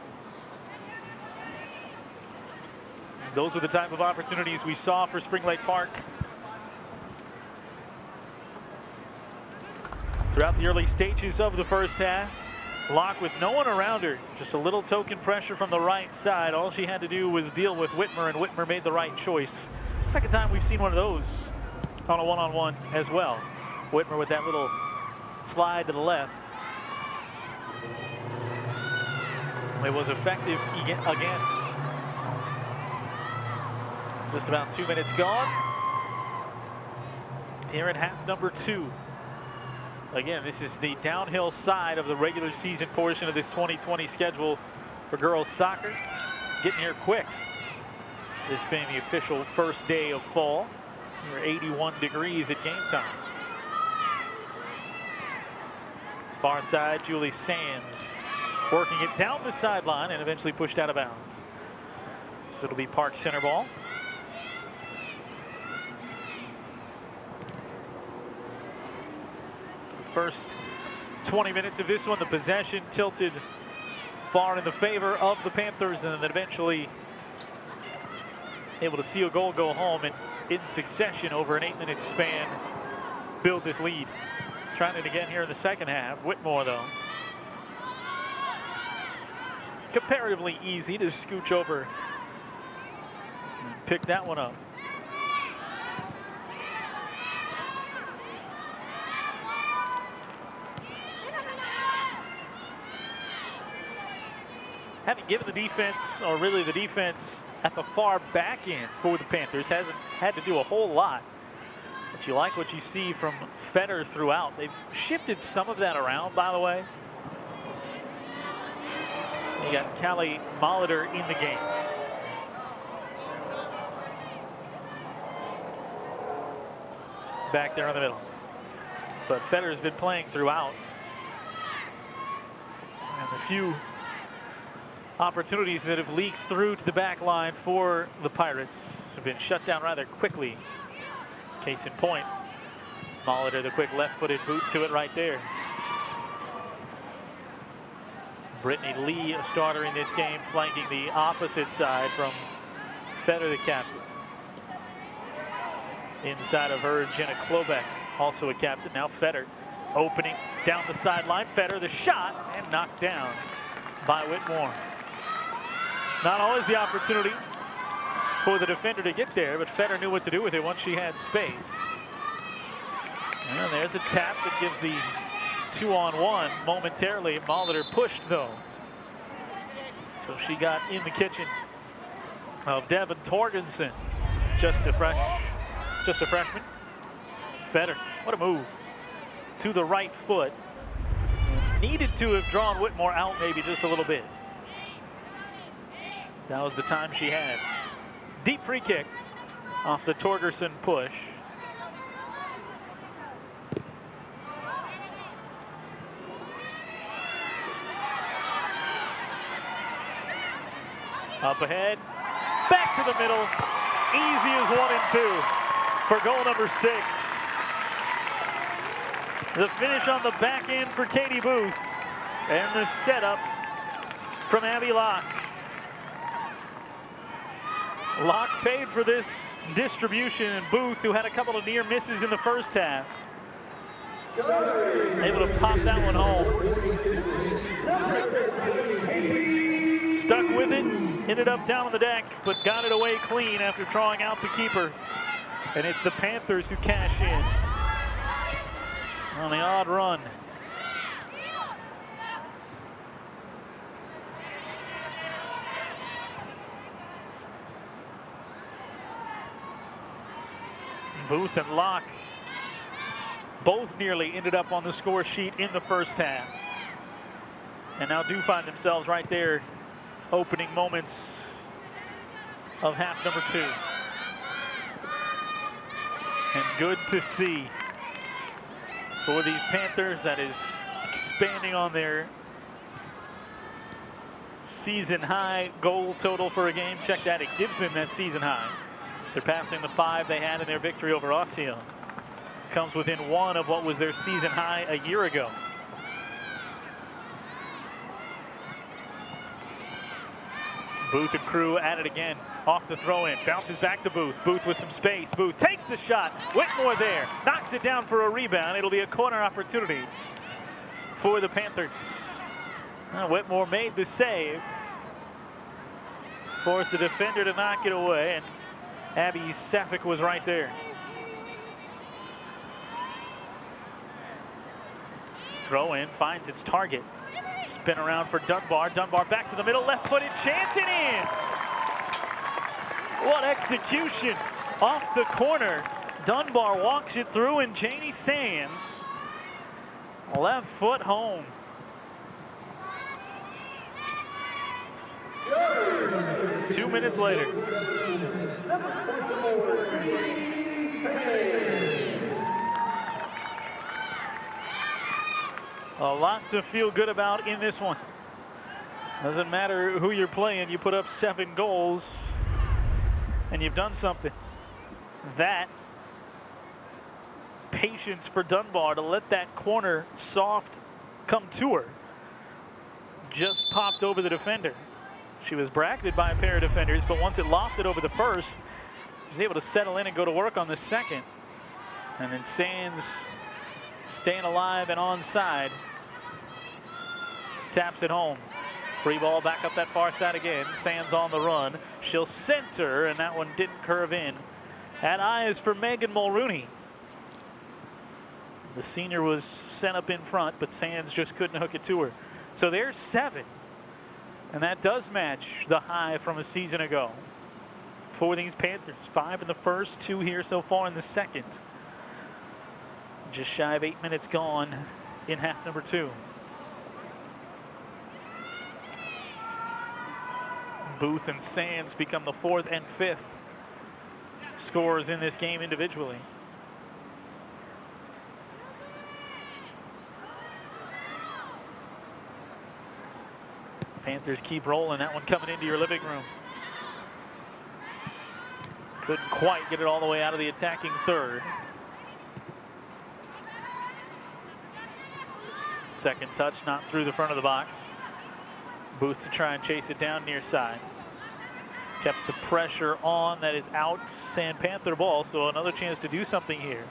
Those are the type of opportunities we saw for Spring Lake Park throughout the early stages of the first half. Locke with no one around her, just a little token pressure from the right side. All she had to do was deal with Whitmer, and Whitmer made the right choice. Second time we've seen one of those on a one-on-one as well. Whitmer with that little slide to the left. It was effective again. Just about 2 minutes gone here at half number 2. Again, this is the downhill side of the regular season portion of this 2020 schedule for girls soccer. Getting here quick. This being the official first day of fall. We're 81 degrees at game time. Far side, Julie Sands working it down the sideline and eventually pushed out of bounds. So it'll be Park center ball. First 20 minutes of this one, the possession tilted far in the favor of the Panthers, and then eventually able to see a goal go home and in succession over an 8-minute span build this lead. Trying it again here in the second half. Whitmore, though, comparatively easy to scooch over and pick that one up. Having given the defense, or really the defense at the far back end for the Panthers, hasn't had to do a whole lot. But you like what you see from Fetter throughout. They've shifted some of that around, by the way. You got Callie Molitor in the game. Back there in the middle. But Fetter's been playing throughout. And the few opportunities that have leaked through to the back line for the Pirates have been shut down rather quickly. Case in point, Molitor, the quick left-footed boot to it right there. Brittany Lee, a starter in this game, flanking the opposite side from Fetter, the captain. Inside of her, Jenna Klobeck, also a captain. Now Fetter opening down the sideline. Fetter, the shot, and knocked down by Whitmore. Not always the opportunity for the defender to get there, but Fetter knew what to do with it once she had space. And there's a tap that gives the 2-on-1 momentarily. Molitor pushed, though. So she got in the kitchen of Devin Torgensen, just a freshman. Fetter, what a move. To the right foot. Needed to have drawn Whitmore out maybe just a little bit. That was the time she had. Deep free kick off the Torgerson push. Up ahead, back to the middle. Easy as 1 and 2 for goal number 6. The finish on the back end for Katie Booth, and the setup from Abby Locke. Locke paid for this distribution, and Booth, who had a couple of near misses in the first half, able to pop that one home. Stuck with it, ended up down on the deck, but got it away clean after drawing out the keeper. And it's the Panthers who cash in on the odd run. Booth and Locke both nearly ended up on the score sheet in the first half, and now do find themselves right there, opening moments of half number 2. And good to see for these Panthers. That is expanding on their season high goal total for a game. Check that, it gives them that season high, surpassing the 5 they had in their victory over Osseo. Comes within 1 of what was their season high a year ago. Booth and crew at it again. Off the throw-in, bounces back to Booth. Booth with some space. Booth takes the shot. Whitmore there, knocks it down for a rebound. It'll be a corner opportunity for the Panthers. Whitmore made the save. Forced the defender to knock it away, and Abby Sefik was right there. Throw-in finds its target. Spin around for Dunbar. Dunbar back to the middle, left-footed chance and in. What execution off the corner. Dunbar walks it through, and Janie Sands, left foot home. Two minutes later. A lot to feel good about in this one. Doesn't matter who you're playing, you put up 7 goals and you've done something. That patience for Dunbar to let that corner soft come to her just popped over the defender. She was bracketed by a pair of defenders, but once it lofted over the first, she was able to settle in and go to work on the second. And then Sands staying alive and onside. Taps it home. Free ball back up that far side again. Sands on the run. She'll center, and that one didn't curve in. Had eyes for Megan Mulrooney. The senior was sent up in front, but Sands just couldn't hook it to her. So there's 7. And that does match the high from a season ago for these Panthers. 5 in the first, 2 here so far in the second. Just shy of 8 minutes gone in half number 2. Booth and Sands become the 4th and 5th scorers in this game individually. Panthers keep rolling. That one coming into your living room. Couldn't quite get it all the way out of the attacking third. Second touch, not through the front of the box. Booth to try and chase it down near side. Kept the pressure on. That is out and Panther ball, so another chance to do something here.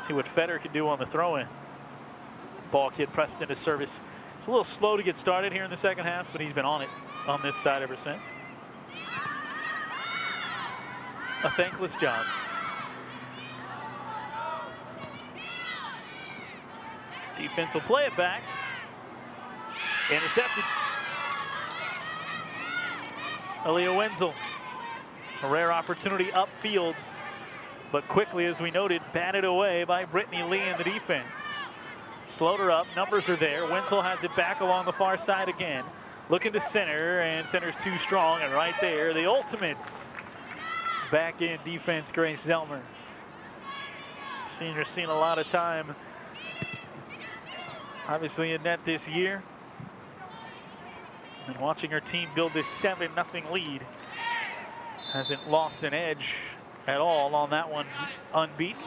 See what Feder can do on the throw-in. Ball kid pressed into service. It's a little slow to get started here in the second half, but he's been on it on this side ever since. A thankless job. Defense will play it back. Intercepted. Aaliyah Wenzel. A rare opportunity upfield, but quickly, as we noted, batted away by Brittany Lee in the defense. Slowed her up, numbers are there. Wenzel has it back along the far side again. Looking to center, and center's too strong, and right there, the ultimates. Back in defense, Grace Zelmer. Senior seen a lot of time, obviously in net this year. And watching her team build this 7-0 lead. Hasn't lost an edge at all on that one, unbeaten.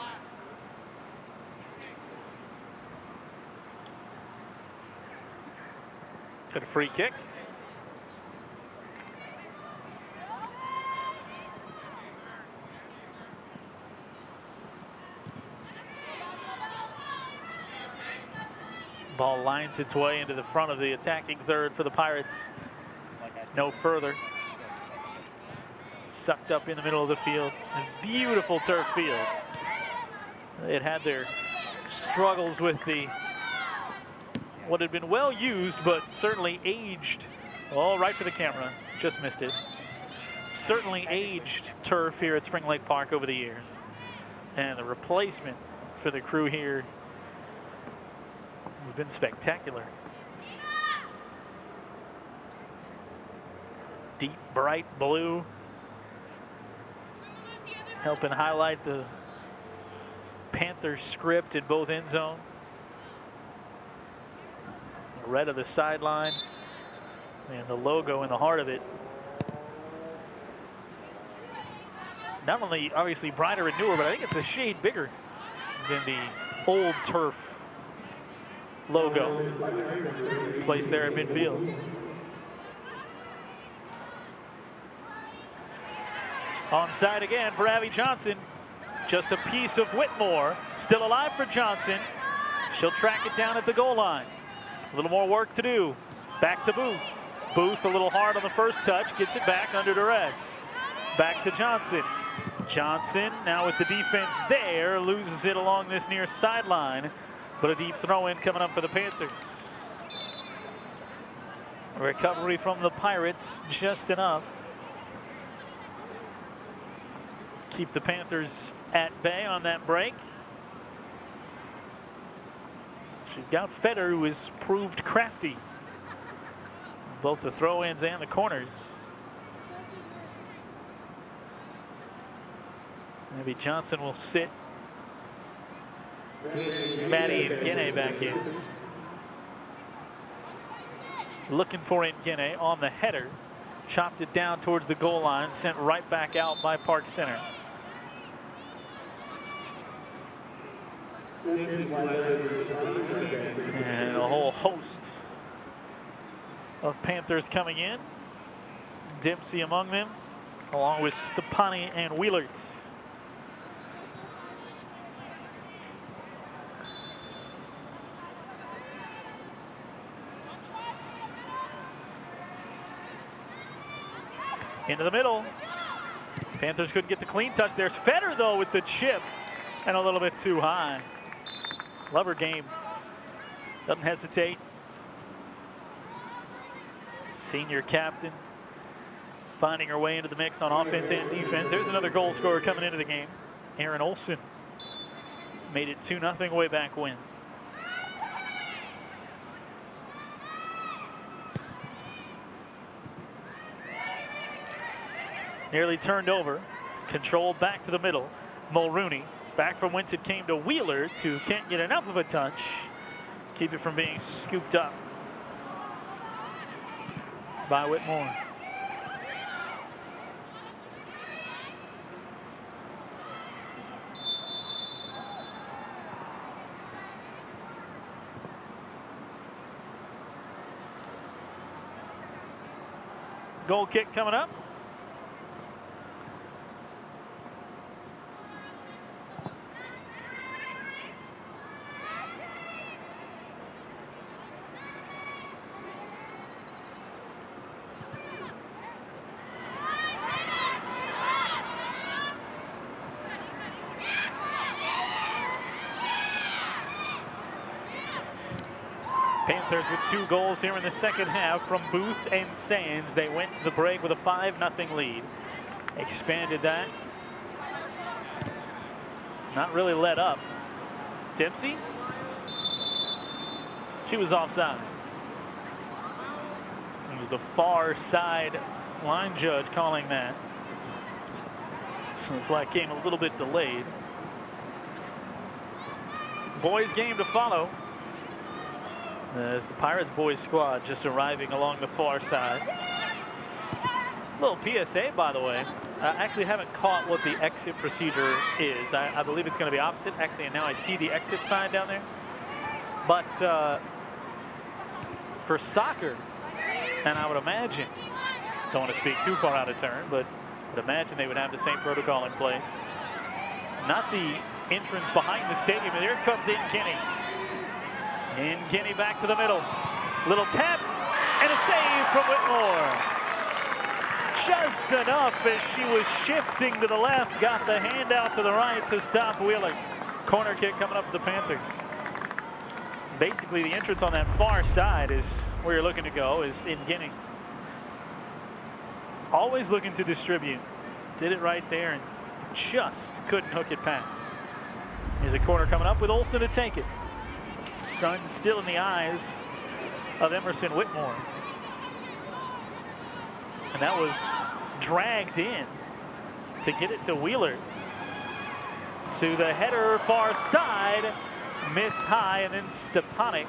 Got a free kick. Ball lines its way into the front of the attacking third for the Pirates. No further. Sucked up in the middle of the field. A beautiful turf field. It had their struggles with the what had been well used, but certainly aged. Oh, right for the camera. Just missed it. Certainly aged turf here at Spring Lake Park over the years. And the replacement for the crew here has been spectacular. Deep, bright blue, helping highlight the Panther script in both end zone. The red of the sideline and the logo in the heart of it. Not only obviously brighter and newer, but I think it's a shade bigger than the old turf logo placed there in midfield. Onside again for Abby Johnson. Just a piece of Whitmore. Still alive for Johnson. She'll track it down at the goal line. A little more work to do. Back to Booth. Booth a little hard on the first touch. Gets it back under duress. Back to Johnson. Johnson now with the defense there. Loses it along this near sideline. But a deep throw in coming up for the Panthers. Recovery from the Pirates just enough. Keep the Panthers at bay on that break. She's got Fetter, who has proved crafty. Both the throw-ins and the corners. Maybe Johnson will sit. Gets Maddie Ngene back in. Looking for Ngene on the header. Chopped it down towards the goal line. Sent right back out by Park Center. And a whole host of Panthers coming in. Dempsey among them, along with Stepani and Wheelert. Into the middle. Panthers couldn't get the clean touch. There's Fetter, though, with the chip and a little bit too high. Love her game. Doesn't hesitate. Senior captain finding her way into the mix on offense and defense. There's another goal scorer coming into the game. Aaron Olson made it 2-0 way back when. Nearly turned over. Controlled back to the middle. It's Mulrooney. Back from whence it came to Wheeler, who can't get enough of a touch. Keep it from being scooped up by Whitmore. Goal kick coming up. Panthers with 2 goals here in the second half from Booth and Sands. They went to the break with a 5-0 lead. Expanded that. Not really let up. Dempsey? She was offside. It was the far side line judge calling that. So that's why it came a little bit delayed. Boys game to follow. As the Pirates boys squad just arriving along the far side. Little PSA, by the way. I actually haven't caught what the exit procedure is. I believe it's going to be opposite. Actually, and now I see the exit sign down there. But for soccer, and I would imagine, don't want to speak too far out of turn, but I would imagine they would have the same protocol in place. Not the entrance behind the stadium. And there comes Ngene. Ngene back to the middle. Little tap and a save from Whitmore. Just enough as she was shifting to the left. Got the hand out to the right to stop Wheeler. Corner kick coming up for the Panthers. Basically, the entrance on that far side is where you're looking to go, is Ngene. Always looking to distribute. Did it right there and just couldn't hook it past. Here's a corner coming up with Olsen to take it. Sun still in the eyes of Emerson Whitmore. And that was dragged in to get it to Wheeler. to the header far side, missed high, and then Stefani,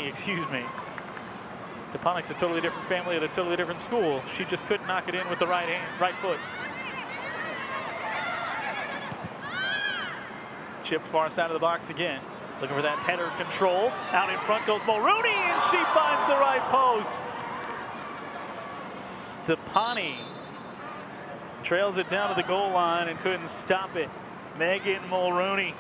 excuse me. Stepanik's a totally different family at a totally different school. She just couldn't knock it in with the right foot. Chipped far side of the box again. Looking for that header control. Out in front goes Mulrooney, and she finds the right post. Stefani trails it down to the goal line and couldn't stop it. Megan Mulrooney.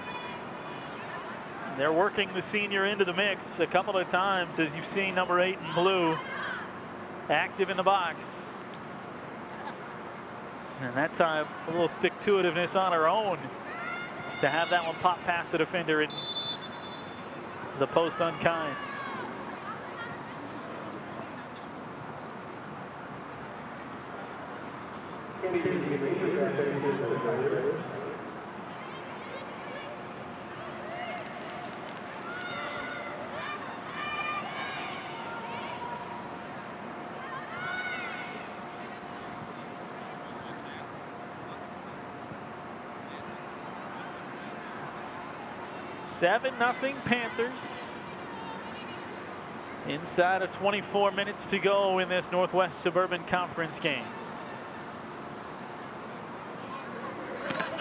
They're working the senior into the mix a couple of times, as you've seen number 8 in blue active in the box. And that time, a little stick-to-itiveness on her own to have that one pop past the defender and the post unkind. Seven 0 Panthers. Inside of 24 minutes to go in this Northwest Suburban Conference game.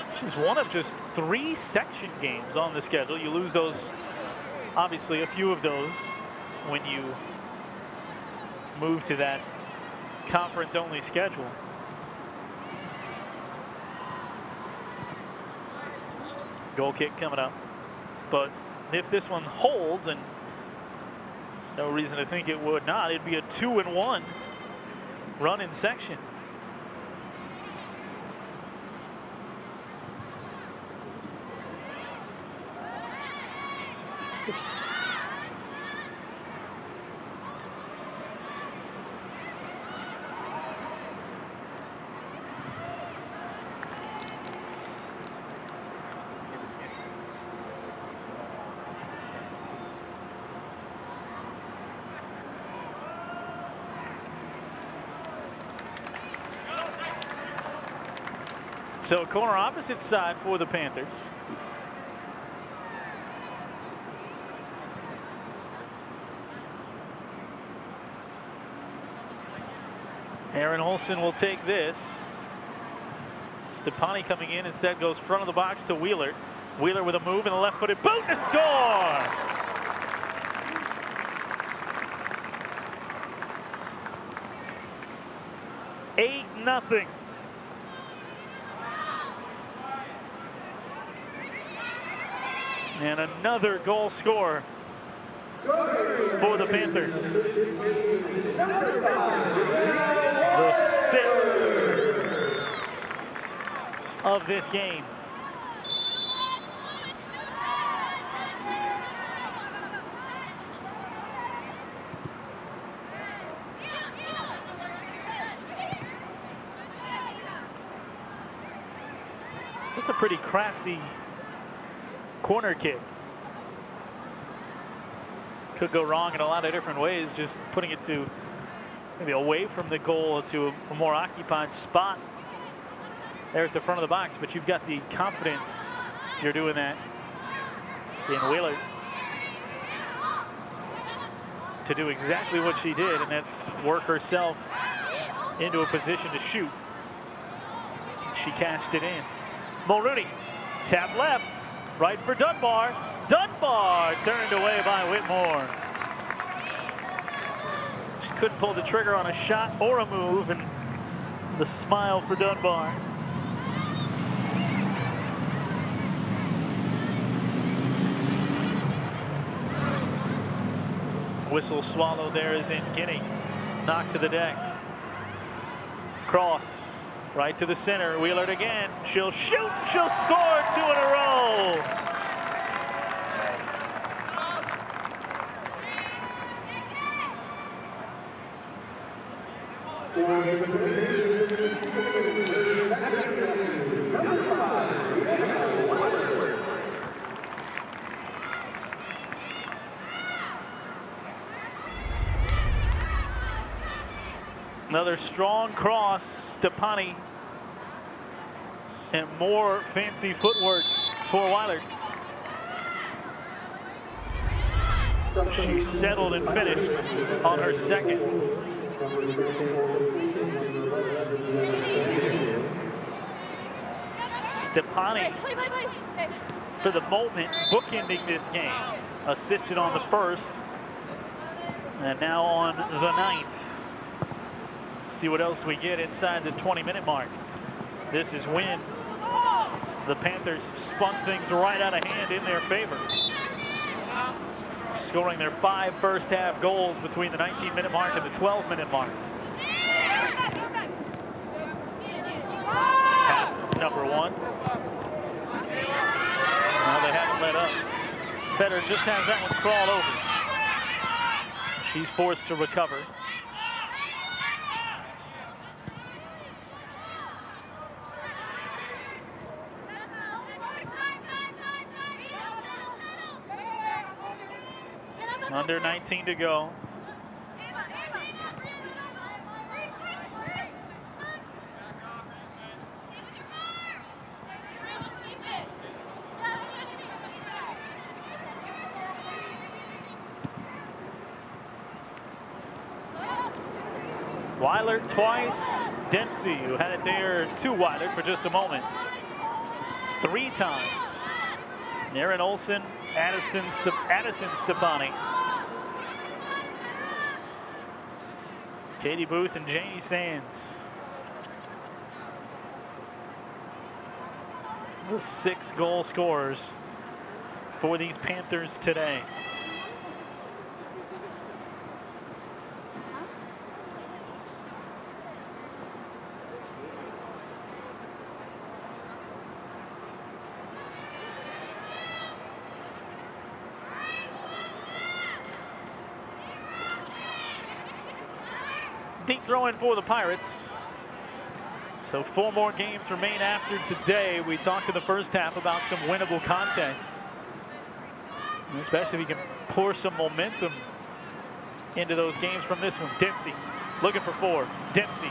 This is one of just 3 section games on the schedule. You lose those, obviously a few of those, when you move to that conference-only schedule. Goal kick coming up. But if this one holds, and no reason to think it would not, it'd be a 2-1 run in section. So corner opposite side for the Panthers. Aaron Olson will take this. Stefani coming in, instead goes front of the box to Wheeler. Wheeler with a move and a left-footed boot to score! Eight 0. And another goal score for the Panthers. The 6th of this game. That's a pretty crafty corner kick. Could go wrong in a lot of different ways, just putting it to maybe away from the goal to a more occupied spot there at the front of the box. But you've got the confidence, if you're doing that, in Wheeler to do exactly what she did, and that's work herself into a position to shoot. She cashed it in. Mulrooney, tap left. Right for Dunbar. Dunbar turned away by Whitmore. Just couldn't pull the trigger on a shot or a move, and the smile for Dunbar. Whistle swallow there is in Guinea. Knocked to the deck. Cross. Right to the center, Wheeler again. She'll shoot, she'll score 2 in a row. Another strong cross, Stefani and more fancy footwork for Weiler. She settled and finished on her second. Stepani, for the moment, bookending this game. Assisted on the first, and now on the 9th. See what else we get inside the 20-minute mark. This is when the Panthers spun things right out of hand in their favor, scoring their 5 first-half goals between the 19-minute mark and the 12-minute mark. Half number 1. Now they haven't let up. Feder just has that one crawled over. She's forced to recover. Under 19 to go. Weiler twice. Dempsey, who had it there to Weiler for just a moment. 3 times. Aaron Olsen, Addison Stepani. Katie Booth and Janie Sands. The 6 goal scorers for these Panthers today. Deep throw in for the Pirates. So 4 more games remain after today. We talked in the first half about some winnable contests, especially if you can pour some momentum into those games from this one. Dempsey looking for 4. Dempsey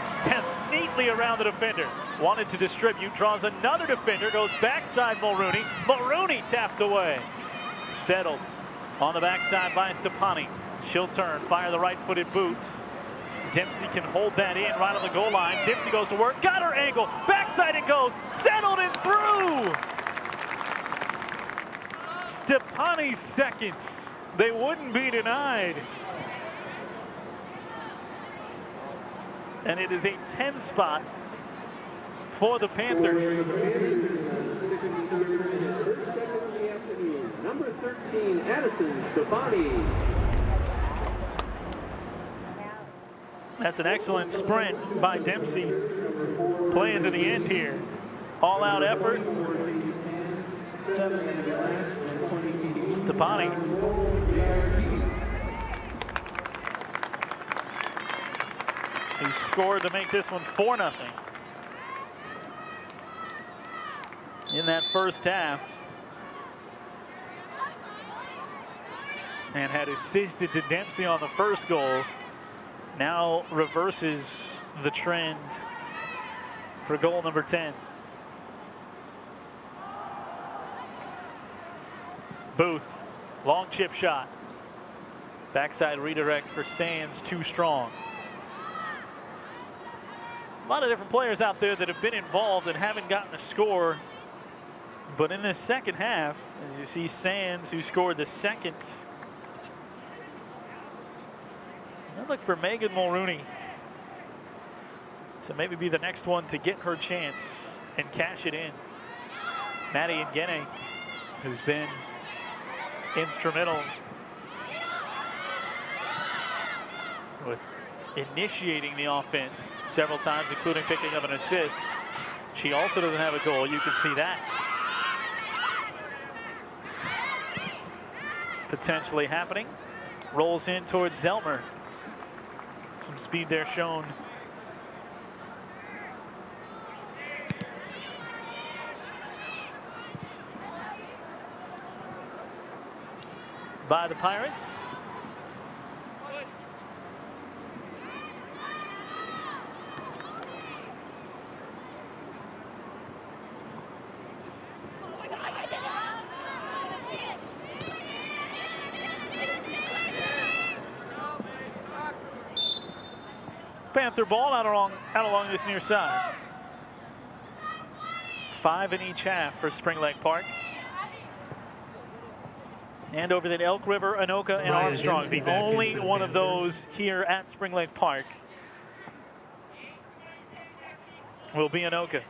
steps neatly around the defender. Wanted to distribute, draws another defender, goes backside Mulrooney. Mulrooney tapped away. Settled on the backside by Stepani. She'll turn, fire the right-footed boots. Dempsey can hold that in right on the goal line. Dempsey goes to work, got her angle, backside it goes, settled and through. Stepani's seconds, they wouldn't be denied. And it is a 10 spot for the Panthers. Number 13, Addison Stepani. That's an excellent sprint by Dempsey. Playing to the end here. All-out effort. Stepani. Who scored to make this one 4-0. In that first half. And had assisted to Dempsey on the first goal. Now reverses the trend for goal number 10. Booth, long chip shot. Backside redirect for Sands, too strong. A lot of different players out there that have been involved and haven't gotten a score. But in this second half, as you see Sands, who scored the second, I look for Megan Mulrooney to maybe be the next one to get her chance and cash it in. Maddie Ngene, who's been instrumental with initiating the offense several times, including picking up an assist. She also doesn't have a goal. You can see that potentially happening. Rolls in towards Zelmer. Some speed there shown. By the Pirates. Panther ball out along this near side. 5 in each half for Spring Lake Park. And over at Elk River, Anoka, and Armstrong. The only one of those here at Spring Lake Park will be Anoka.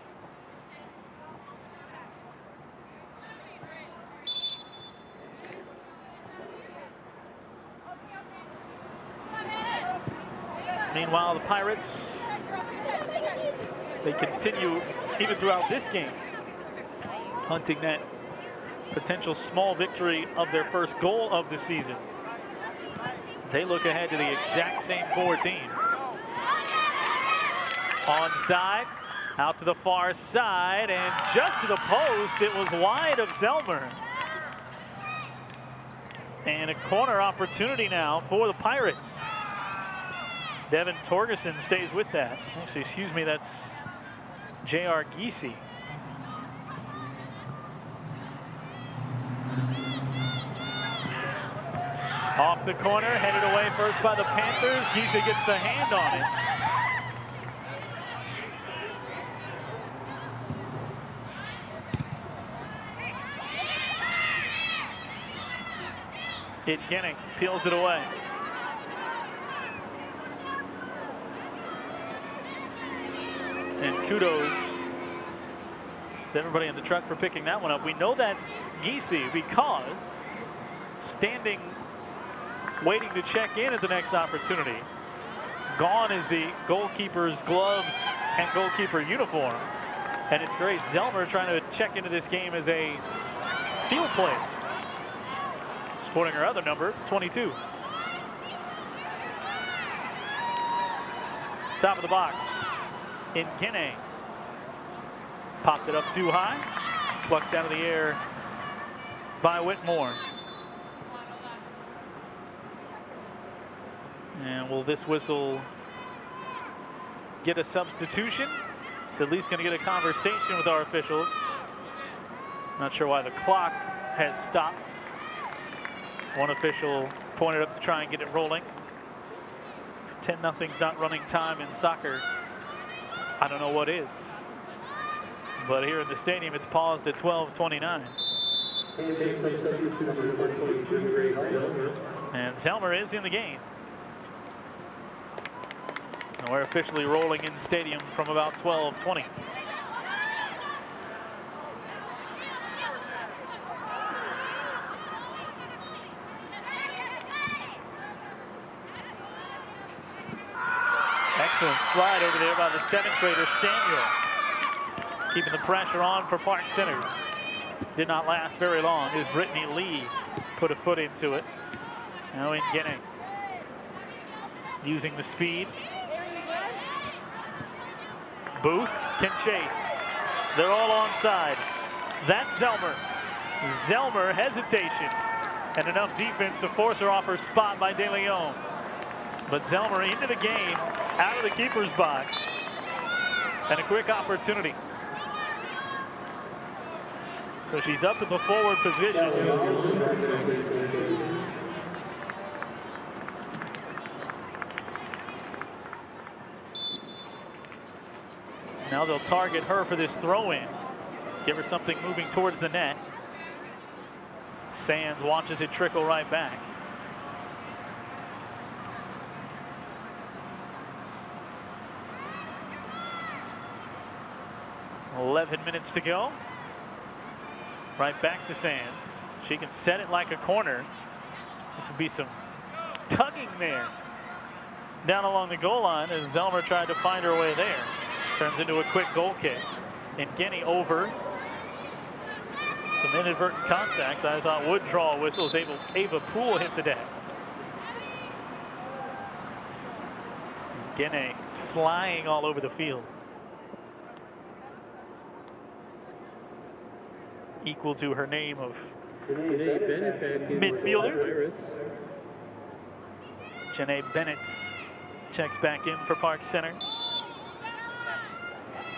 Meanwhile, the Pirates, as they continue even throughout this game, hunting that potential small victory of their first goal of the season. They look ahead to the exact same 4 teams. Onside, out to the far side, and just to the post. It was wide of Zelmer. And a corner opportunity now for the Pirates. Devin Torgerson stays with that. Actually, excuse me, that's J.R. Giese. Off the corner, headed away first by the Panthers. Giese gets the hand on it. Itgenning peels it away. And kudos to everybody in the truck for picking that one up. We know that's Giese because standing, waiting to check in at the next opportunity, gone is the goalkeeper's gloves and goalkeeper uniform. And it's Grace Zelmer trying to check into this game as a field player, sporting her other number, 22. Top of the box. Itgenning popped it up too high, plucked out of the air by Whitmore. And will this whistle get a substitution? It's at least going to get a conversation with our officials. Not sure why the clock has stopped. One official pointed up to try and get it rolling. 10-0's not running time in soccer. I don't know what is. But here in the stadium, it's paused at 12:29. And Zelmer is in the game. And we're officially rolling in stadium from about 12:20. Excellent slide over there by the 7th grader Samuel. Keeping the pressure on for Park Center. Did not last very long as Brittany Lee put a foot into it. Now Itgenning using the speed. Booth can chase. They're all onside. That's Zelmer. Zelmer hesitation and enough defense to force her off her spot by De Leon. But Zelmer into the game, out of the keeper's box, and a quick opportunity. So she's up in the forward position. Now they'll target her for this throw-in. Give her something moving towards the net. Sands watches it trickle right back. .11 minutes to go. Right back to Sands. She can set it like a corner. There could be some tugging there down along the goal line as Zelmer tried to find her way there. Turns into a quick goal kick. Itgenning over. Some inadvertent contact that I thought would draw a whistle as Ava Poole hit the deck. Itgenning flying all over the field. Equal to her name of midfielder. Janae Bennett checks back in for Park Center.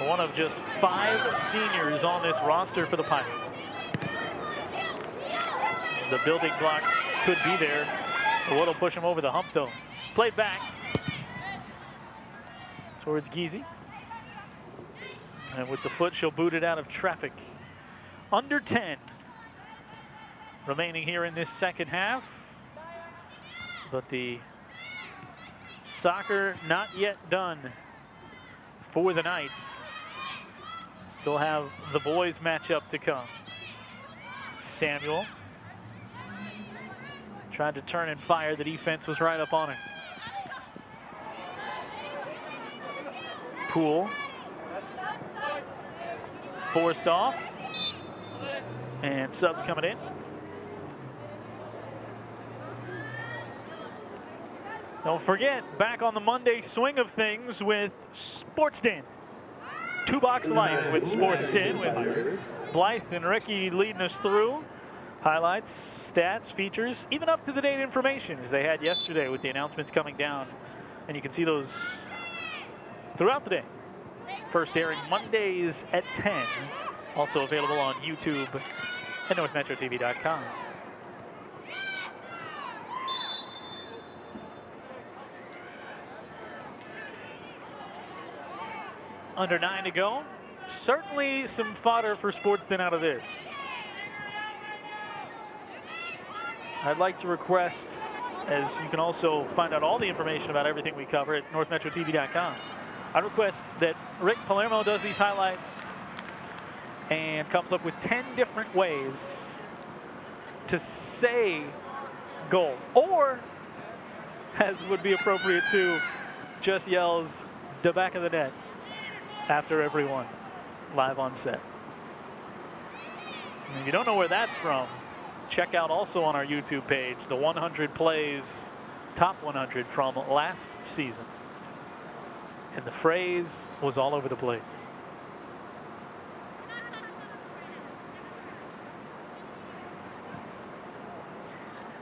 One of just 5 seniors on this roster for the Pirates. The building blocks could be there. What'll push them over the hump though? Played back. towards Giese. And with the foot, she'll boot it out of traffic. Under 10 remaining here in this second half. But the soccer not yet done for the Knights. Still have the boys matchup to come. Samuel tried to turn and fire. The defense was right up on her. Poole forced off, and subs coming in. Don't forget, back on the Monday swing of things with Sports Den. Two Box Life with Sports Den, with Blythe and Ricky leading us through. Highlights, stats, features, even up to the date information as they had yesterday with the announcements coming down. And you can see those throughout the day. First airing Mondays at 10. Also available on YouTube and NorthMetroTV.com. Under 9 to go. Certainly some fodder for Sports Den out of this. I'd like to request, as you can also find out all the information about everything we cover at NorthMetroTV.com. I request that Rick Palermo does these highlights and comes up with 10 different ways to say goal, or, as would be appropriate too, just yells the back of the net after every one, live on set. And if you don't know where that's from, check out also on our YouTube page the 100 plays, top 100 from last season. And the phrase was all over the place.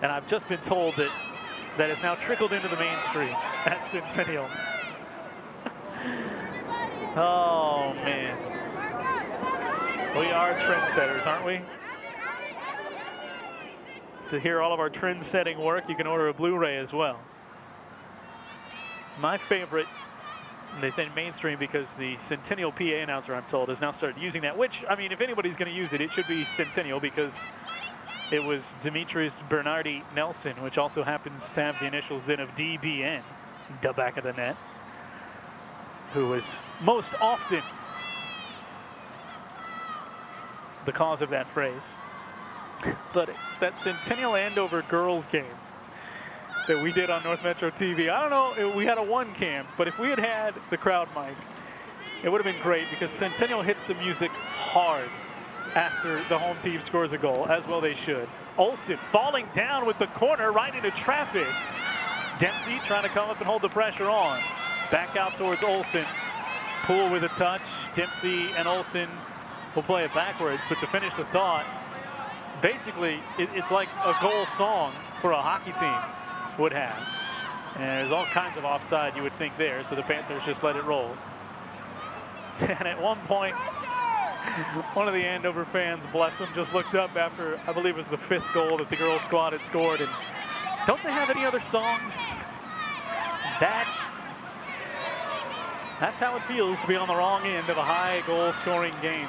And I've just been told that that has now trickled into the mainstream at Centennial. Oh, man. We are trendsetters, aren't we? To hear all of our trend-setting work, you can order a Blu-ray as well. My favorite, they say mainstream because the Centennial PA announcer, I'm told, has now started using that, which, I mean, if anybody's going to use it, it should be Centennial because it was Demetrius Bernardi Nelson, which also happens to have the initials then of DBN, the back of the net, who was most often the cause of that phrase. But that Centennial Andover girls game that we did on North Metro TV, I don't know, we had a one cam, but if we had had the crowd mic, it would have been great because Centennial hits the music hard after the home team scores a goal, as well they should. Olsen falling down with the corner right into traffic. Dempsey trying to come up and hold the pressure on. Back out towards Olsen. Poole with a touch. Dempsey and Olsen will play it backwards, but to finish the thought, basically it's like a goal song for a hockey team would have. And there's all kinds of offside you would think there, so the Panthers just let it roll. And at one point, one of the Andover fans, bless him, just looked up after, I believe it was the 5th goal that the girls squad had scored, and don't they have any other songs? That's how it feels to be on the wrong end of a high goal scoring game.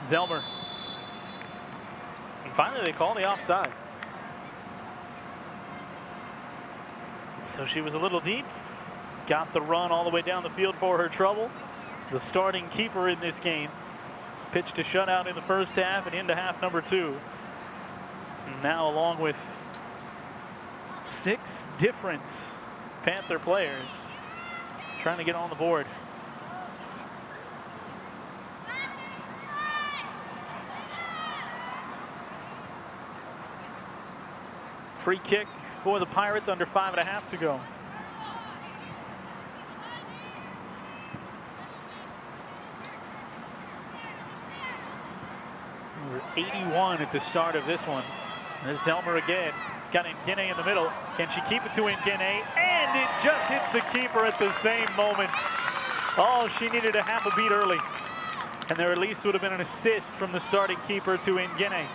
Zelmer. And finally they call the offside. So she was a little deep. Got the run all the way down the field for her trouble. The starting keeper in this game. Pitched a shutout in the first half and into half number 2. And now along with 6 different Panther players trying to get on the board. Free kick for the Pirates, under 5.5 to go. We're 81 at the start of this one. There's Zelmer again. He's got Nguene in the middle. Can she keep it to Nguene? And it just hits the keeper at the same moment. Oh, she needed a half a beat early. And there at least would have been an assist from the starting keeper to Nguene.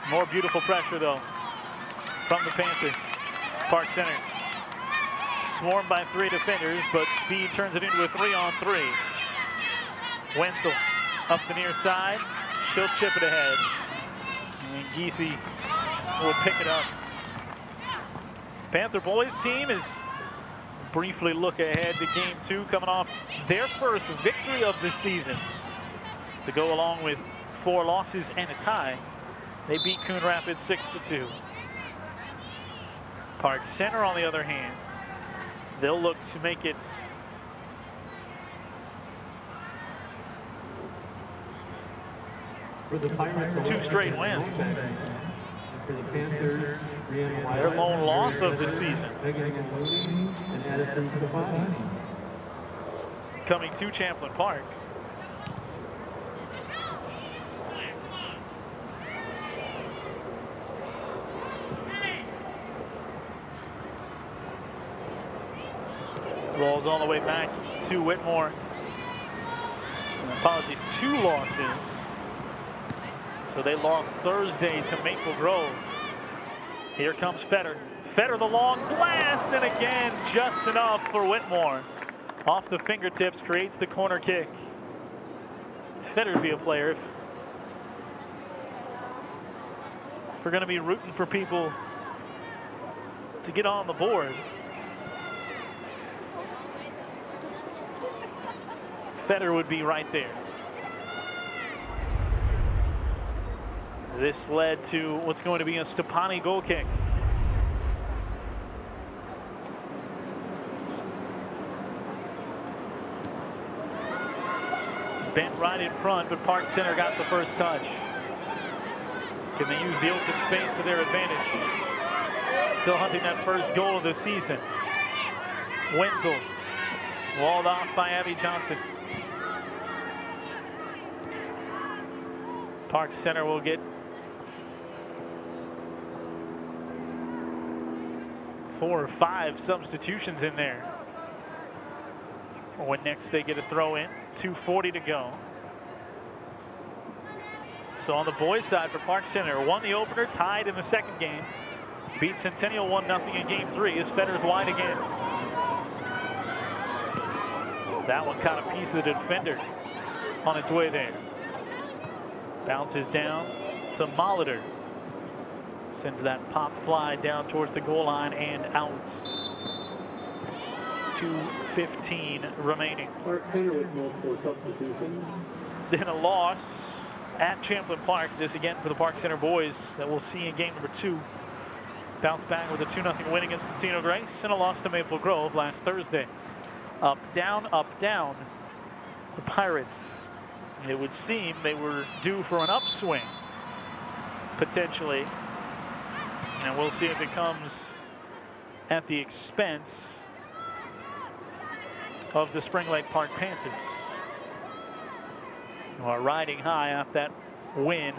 More beautiful pressure, though, from the Panthers. Park Center swarmed by 3 defenders, but speed turns it into a 3-on-3. Wenzel up the near side. She'll chip it ahead. And Giese will pick it up. Panther boys team is briefly look ahead to game 2, coming off their first victory of the season. To go along with 4 losses and a tie, they beat Coon Rapids 6-2. Park Center, on the other hand, they'll look to make it For the Pirates, 2 straight wins. For the Panthers, Their lone loss of the season. Megan Maloney and Addison Stefani. Coming to Champlin Park. Rolls all the way back to Whitmore. And apologies, 2 losses. So they lost Thursday to Maple Grove. Here comes Fetter. Fetter, the long blast, and again, just enough for Whitmore. Off the fingertips, creates the corner kick. Fetter would be a player if we're going to be rooting for people to get on the board. Fetter would be right there. This led to what's going to be a Stepani goal kick. Bent right in front, but Park Center got the first touch. Can they use the open space to their advantage? Still hunting that first goal of the season. Wenzel, walled off by Abby Johnson. Park Center will get 4 or 5 substitutions in there. When next they get a throw in, 2:40 to go. So on the boys' side for Park Center, won the opener, tied in the second game. Beat Centennial 1-0 in game 3 as Fetter's wide again. That one caught a piece of the defender on its way there. Bounces down to Molitor. Sends that pop fly down towards the goal line and out. 2:15 remaining. Park Center with multiple substitutions. Then a loss at Champlin Park. This again for the Park Center boys that we'll see in game number 2. Bounce back with a 2-0 win against Encino Grace and a loss to Maple Grove last Thursday. Up, down, the Pirates. It would seem they were due for an upswing, potentially. And we'll see if it comes at the expense of the Spring Lake Park Panthers, who are riding high off that win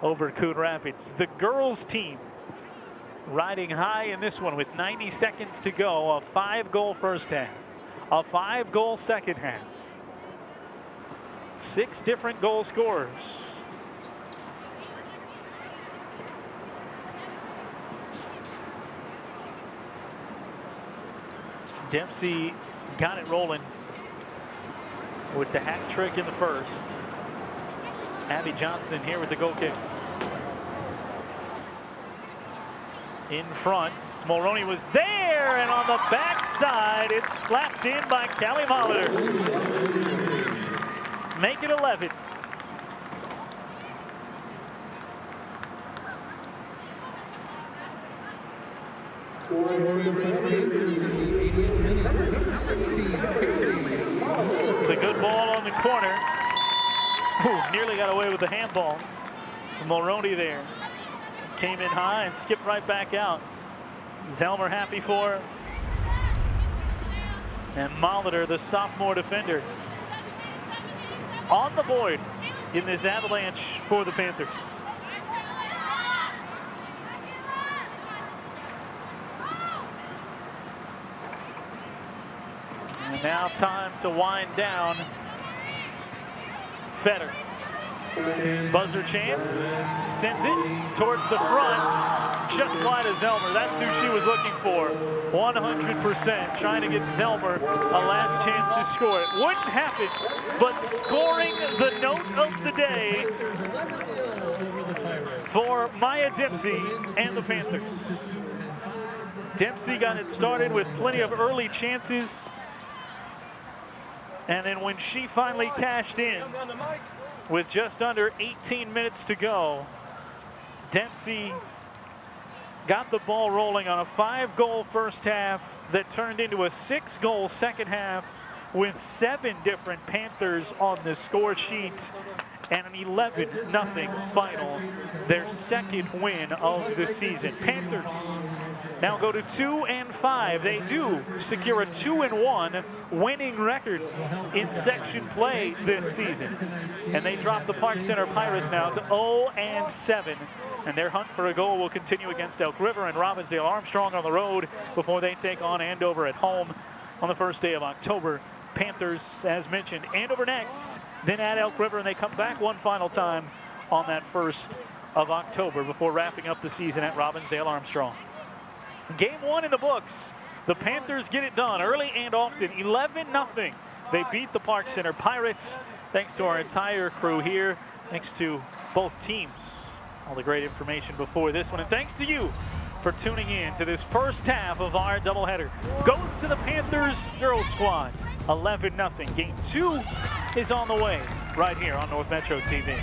over Coon Rapids. The girls team riding high in this one with 90 seconds to go. A 5-goal first half, a 5-goal second half. 6 different goal scorers. Dempsey got it rolling with the hat trick in the first. Abby Johnson here with the goal kick. In front, Mulroney was there, and on the backside, it's slapped in by Callie Molitor. Make it 11. It's a good ball on the corner. Ooh, nearly got away with the handball. Mulroney there. Came in high and skipped right back out. Zelmer happy for her. And Molitor, the sophomore defender, on the board in this avalanche for the Panthers. And now time to wind down. Fetter Buzzer chance, sends it towards the front, just wide of Zelmer. That's who she was looking for. 100% trying to get Zelmer a last chance to score. It wouldn't happen, but scoring the note of the day for Maya Dempsey and the Panthers. Dempsey got it started with plenty of early chances. And then when she finally cashed in with just under 18 minutes to go, Dempsey got the ball rolling on a 5-goal first half that turned into a 6-goal second half with 7 different Panthers on the score sheet and an 11-0 final, their second win of the season. Panthers now go to 2-5. They do secure a 2-1 winning record in section play this season. And they drop the Park Center Pirates now to 0-7. And their hunt for a goal will continue against Elk River and Robbinsdale Armstrong on the road before they take on Andover at home on the first day of October. Panthers, as mentioned, Andover next, then at Elk River, and they come back one final time on that 1st of October before wrapping up the season at Robbinsdale Armstrong. Game 1 in the books. The Panthers get it done early and often, 11-0. They beat the Park Center Pirates. Thanks to our entire crew here, thanks to both teams. All the great information before this one, and thanks to you for tuning in to this first half of our doubleheader. Goes to the Panthers girls squad, 11-0. Game 2 is on the way right here on North Metro TV.